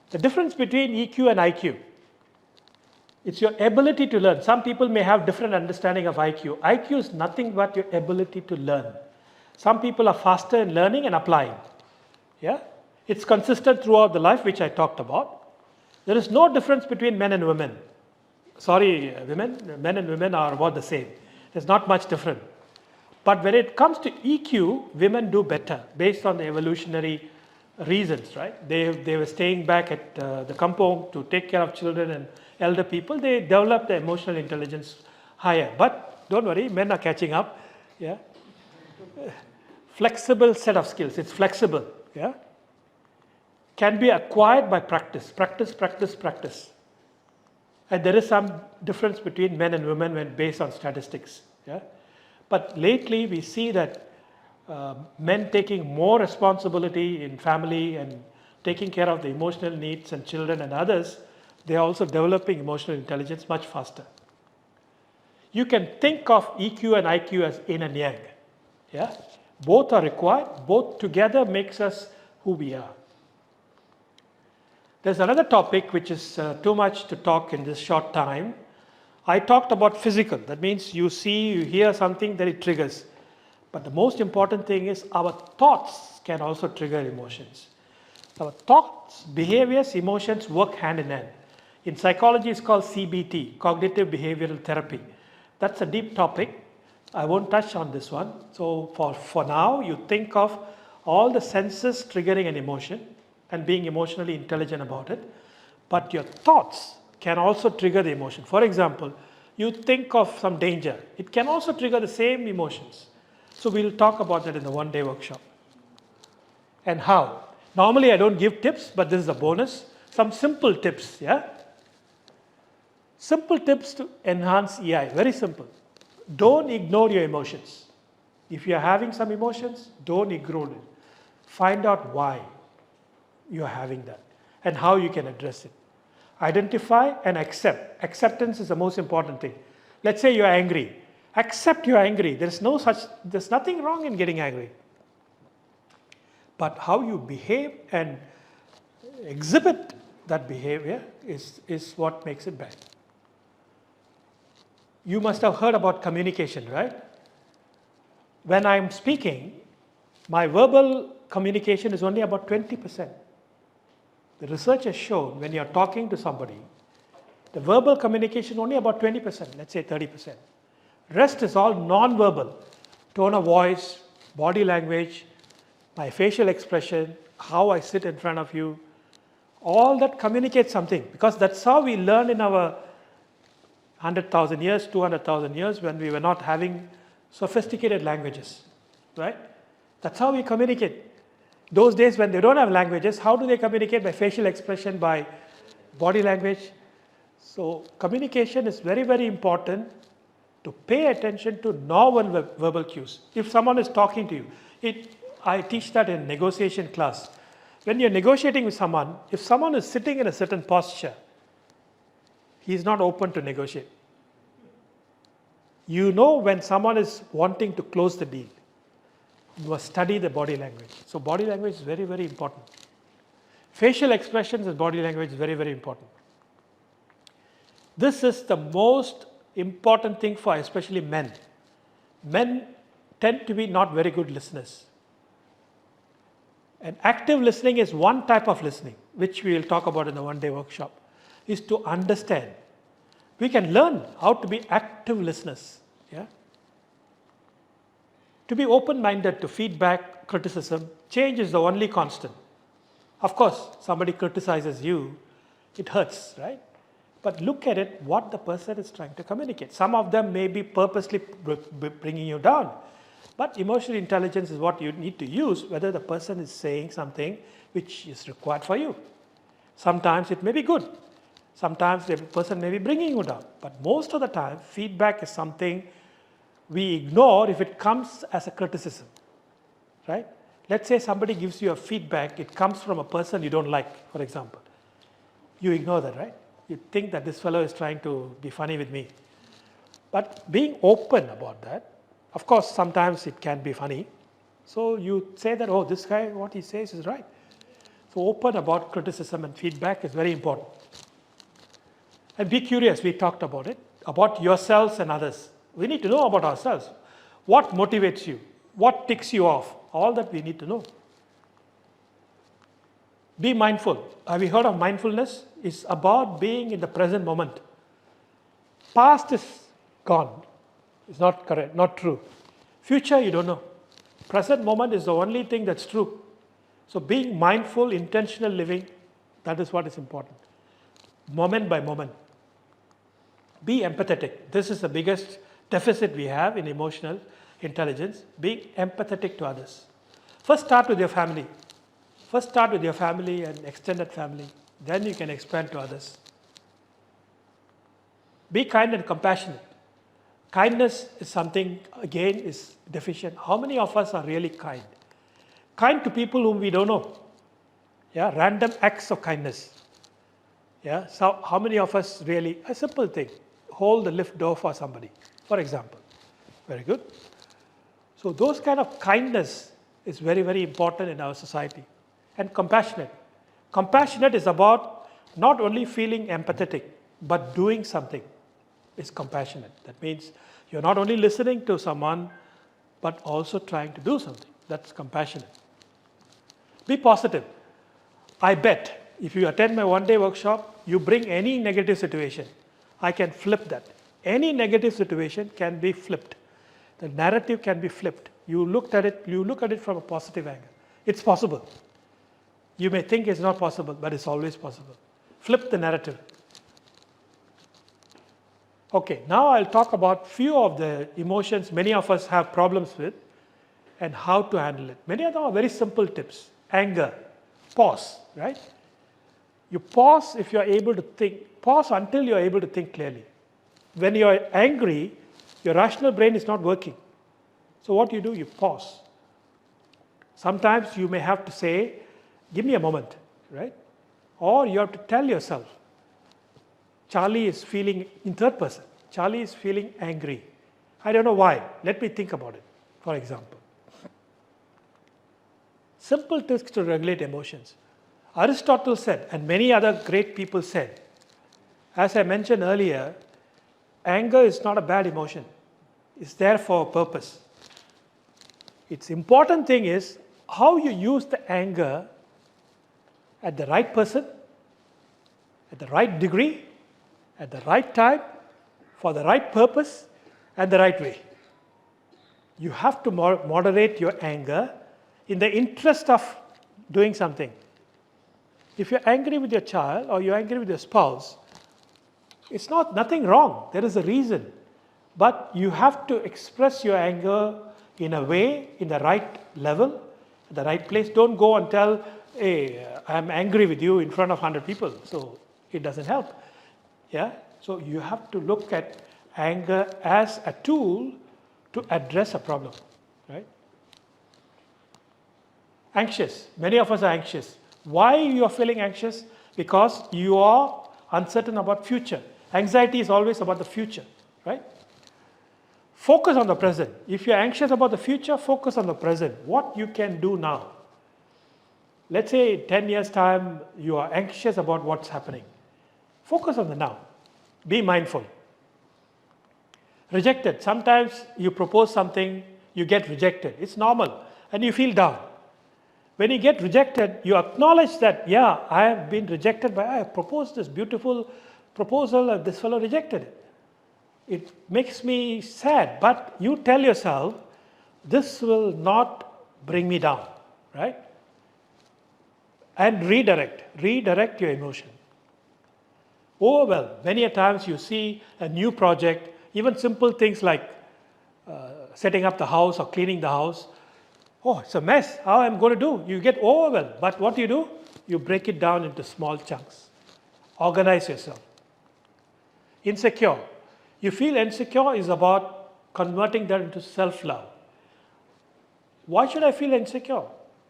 The difference between EQ and IQ, it's your ability to learn. Some people may have different understanding of IQ. IQ is nothing but your ability to learn. Some people are faster in learning and applying. Yeah? It's consistent throughout the life, which I talked about. There is no difference between men and women. Sorry, women. Men and women are about the same. There's not much different. But when it comes to EQ, women do better based on the evolutionary reasons, right? They were staying back at the kampong to take care of children and elder people. They developed their emotional intelligence higher. But don't worry, men are catching up. Yeah, flexible set of skills. It's flexible. Yeah, can be acquired by practice. Practice. And there is some difference between men and women when based on statistics. Yeah, but lately we see that men taking more responsibility in family and taking care of the emotional needs and children and others, they are also developing emotional intelligence much faster. You can think of EQ and IQ as yin and yang. Yeah? Both are required. Both together makes us who we are. There's another topic which is too much to talk in this short time. I talked about physical. That means you see, you hear something, then it triggers. But the most important thing is our thoughts can also trigger emotions. Our thoughts, behaviors, emotions work hand in hand. In psychology, it's called CBT, cognitive behavioral therapy. That's a deep topic. I won't touch on this one. So for now, you think of all the senses triggering an emotion and being emotionally intelligent about it. But your thoughts can also trigger the emotion. For example, you think of some danger. It can also trigger the same emotions. So we'll talk about that in the one-day workshop. And how? Normally I don't give tips, but this is a bonus. Some simple tips, yeah? Simple tips to enhance EI, very simple. Don't ignore your emotions. If you're having some emotions, don't ignore it. Find out why you're having that. and how you can address it. Identify and accept. Acceptance is the most important thing. Let's say you're angry. Accept you're angry. There's nothing wrong in getting angry. But how you behave and exhibit that behavior is what makes it bad. You must have heard about communication, right? When I'm speaking, my verbal communication is only about 20%. The research has shown when you're talking to somebody, the verbal communication only about 20%, let's say 30%. Rest is all non-verbal. Tone of voice, body language, my facial expression, how I sit in front of you, all that communicates something, because that's how we learn in our 100,000 years, 200,000 years, when we were not having sophisticated languages, right? That's how we communicate. Those days when they don't have languages, how do they communicate? By facial expression, by body language. So communication is very, very important to pay attention to non-verbal cues. If someone is talking to you, I teach that in negotiation class. When you're negotiating with someone, if someone is sitting in a certain posture, he is not open to negotiate. You know when someone is wanting to close the deal. You must study the body language. So body language is very, very important. Facial expressions and body language is very, very important. This is the most important thing for especially men. Men tend to be not very good listeners. And active listening is one type of listening, which we will talk about in the one-day workshop, is to understand. We can learn how to be active listeners. Yeah? To be open-minded to feedback, criticism. Change is the only constant. Of course, somebody criticizes you, it hurts, right? But look at it, what the person is trying to communicate. Some of them may be purposely bringing you down. But emotional intelligence is what you need to use, whether the person is saying something which is required for you. Sometimes it may be good. Sometimes the person may be bringing you down. But most of the time, feedback is something we ignore if it comes as a criticism, right? Let's say somebody gives you a feedback, it comes from a person you don't like, for example. You ignore that, right? You think that this fellow is trying to be funny with me. But being open about that, of course, sometimes it can be funny. So you say that, oh, this guy, what he says is right. So open about criticism and feedback is very important. And be curious, we talked about it, about yourselves and others. We need to know about ourselves. What motivates you? What ticks you off? All that we need to know. Be mindful. Have you heard of mindfulness? It's about being in the present moment. Past is gone. It's not correct, not true. Future, you don't know. Present moment is the only thing that's true. So being mindful, intentional living, that is what is important. Moment by moment. Be empathetic. This is the biggest deficit we have in emotional intelligence. Being empathetic to others. First start with your family. First start with your family and extended family. Then you can expand to others. Be kind and compassionate. Kindness is something, again, is deficient. How many of us are really kind? Kind to people whom we don't know. Yeah, random acts of kindness. Yeah, so how many of us really, a simple thing, hold the lift door for somebody, for example. Very good. So those kind of kindness is very, very important in our society. And compassionate. Compassionate is about not only feeling empathetic, but doing something is compassionate. That means you're not only listening to someone, but also trying to do something. That's compassionate. Be positive. I bet if you attend my one-day workshop, you bring any negative situation, I can flip that. Any negative situation can be flipped. The narrative can be flipped. You look at it from a positive angle. It's possible. You may think it's not possible, but it's always possible. Flip the narrative. Okay, now I'll talk about few of the emotions many of us have problems with and how to handle it. Many of them are very simple tips. Anger, pause, right? You pause if you're able to think. Pause until you're able to think clearly. When you're angry, your rational brain is not working. So what you do, you pause. Sometimes you may have to say, give me a moment, right? Or you have to tell yourself, Charlie is feeling, in third person, Charlie is feeling angry. I don't know why. Let me think about it, for example. Simple tricks to regulate emotions. Aristotle said, and many other great people said, as I mentioned earlier, anger is not a bad emotion. It's there for a purpose. Its important thing is how you use the anger at the right person, at the right degree, at the right time, for the right purpose, and the right way. You have to moderate your anger in the interest of doing something. If you're angry with your child or you're angry with your spouse, it's nothing wrong. There is a reason. But you have to express your anger in a way, in the right level, at the right place. Don't go and tell, hey, I'm angry with you in front of 100 people. So it doesn't help. Yeah? So you have to look at anger as a tool to address a problem. Right? Anxious. Many of us are anxious. Why you are feeling anxious? Because you are uncertain about future. Anxiety is always about the future, right? Focus on the present. If you're anxious about the future, focus on the present. What you can do now. Let's say 10 years' time, you are anxious about what's happening. Focus on the now. Be mindful. Rejected. Sometimes you propose something, you get rejected. It's normal, and you feel down. When you get rejected, you acknowledge that, yeah, I have been rejected I have proposed this beautiful proposal and this fellow rejected it. It makes me sad, but you tell yourself, this will not bring me down, right? And redirect your emotion. Overwhelm. Many a times you see a new project, even simple things like setting up the house or cleaning the house. Oh, it's a mess. How am I going to do? You get overwhelmed. But what do? You break it down into small chunks. Organize yourself. Insecure. You feel insecure is about converting that into self-love. Why should I feel insecure?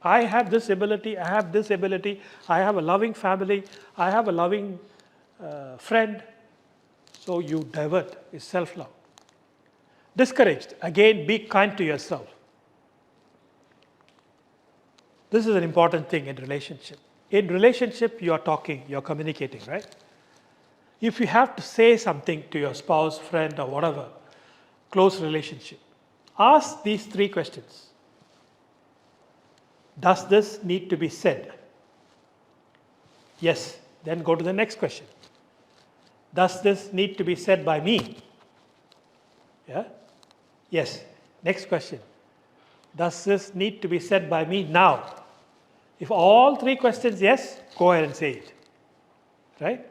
I have this ability, I have this ability, I have a loving family, I have a loving friend. So you divert. It's self-love. Discouraged. Again, be kind to yourself. This is an important thing in relationship. In relationship, you are talking, you are communicating, right? If you have to say something to your spouse, friend, or whatever, close relationship, ask these 3 questions. Does this need to be said? Yes. Then go to the next question. Does this need to be said by me? Yeah? Yes. Next question. Does this need to be said by me now? If all 3 questions yes, go ahead and say it. Right?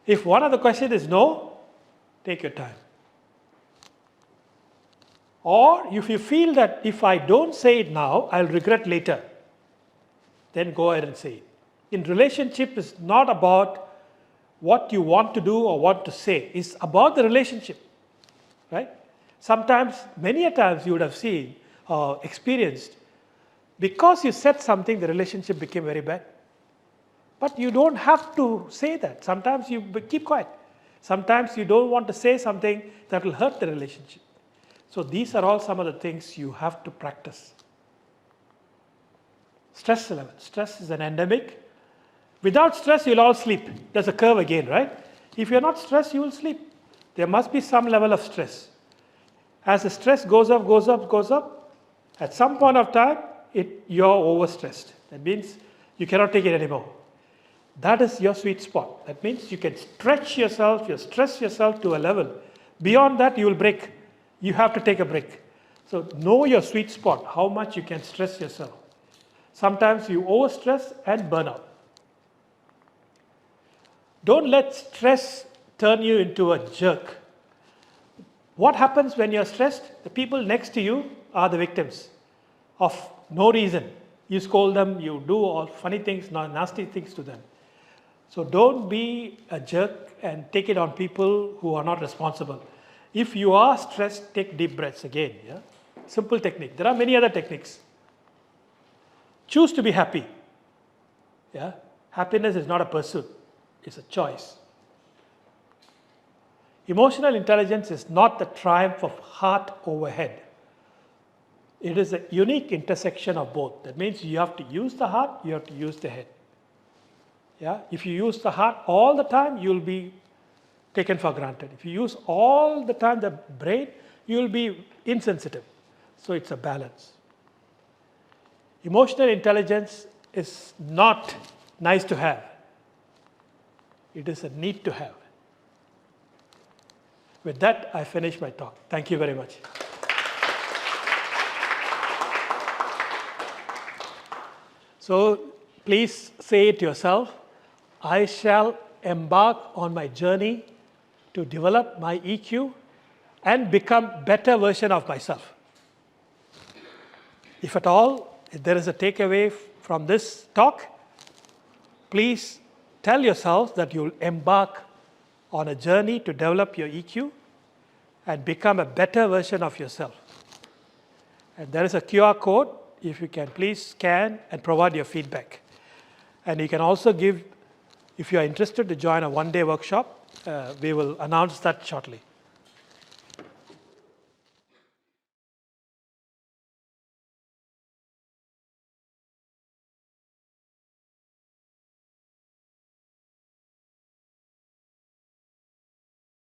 If one of the questions is no, take your time. Or if you feel that if I don't say it now, I'll regret later, then go ahead and say it. In relationship, it's not about what you want to do or what to say. It's about the relationship. Right? Sometimes, many a times you would have seen or experienced, because you said something, the relationship became very bad. But you don't have to say that. Sometimes you keep quiet. Sometimes you don't want to say something that will hurt the relationship. So these are all some of the things you have to practice. Stress level. Stress is an endemic. Without stress, you'll all sleep. There's a curve again, right? If you're not stressed, you will sleep. There must be some level of stress. As the stress goes up, goes up, goes up, at some point of time, you're overstressed. That means you cannot take it anymore. That is your sweet spot. That means you can stretch yourself, you stress yourself to a level. Beyond that, you will break. You have to take a break. So know your sweet spot, how much you can stress yourself. Sometimes you overstress and burn out. Don't let stress turn you into a jerk. What happens when you're stressed? The people next to you are the victims of no reason. You scold them, you do all funny things, nasty things to them. So don't be a jerk and take it on people who are not responsible. If you are stressed, take deep breaths again. Yeah? Simple technique. There are many other techniques. Choose to be happy. Yeah? Happiness is not a pursuit, it's a choice. Emotional intelligence is not the triumph of heart over head. It is a unique intersection of both. That means you have to use the heart, you have to use the head. Yeah? If you use the heart all the time, you'll be taken for granted. If you use all the time the brain, you'll be insensitive. So it's a balance. Emotional intelligence is not nice to have. It is a need to have. With that, I finish my talk. Thank you very much. So please say it yourself. I shall embark on my journey to develop my EQ and become better version of myself. If at all, if there is a takeaway from this talk, please tell yourself that you'll embark on a journey to develop your EQ and become a better version of yourself. And there is a QR code. If you can please scan and provide your feedback. And you can also give, if you are interested to join a one-day workshop, we will announce that shortly.